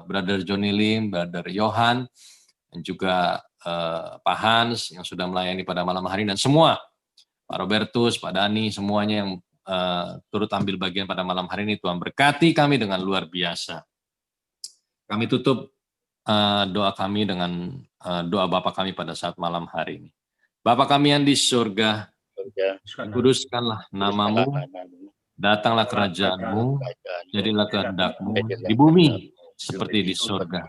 Brother Johnny Lim, Brother Johan, dan juga Pak Hans yang sudah melayani pada malam hari, dan semua, Pak Robertus, Pak Dani, semuanya yang turut ambil bagian pada malam hari ini. Tuhan berkati kami dengan luar biasa. Kami tutup doa kami dengan doa Bapa kami pada saat malam hari ini. Bapa kami yang di surga, kuduskanlah namamu, datanglah kerajaanmu, jadilah kehendak-mu di bumi seperti di surga.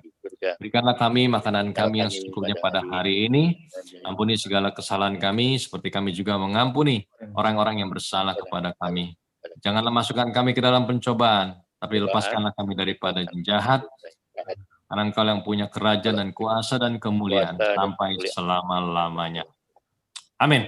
Berikanlah kami makanan kami yang secukupnya pada hari ini. Ampuni segala kesalahan kami, seperti kami juga mengampuni orang-orang yang bersalah kepada kami. Janganlah masukkan kami ke dalam pencobaan, tapi lepaskanlah kami daripada yang jahat. Karena Engkau yang punya kerajaan dan kuasa dan kemuliaan sampai selama-lamanya. Amin.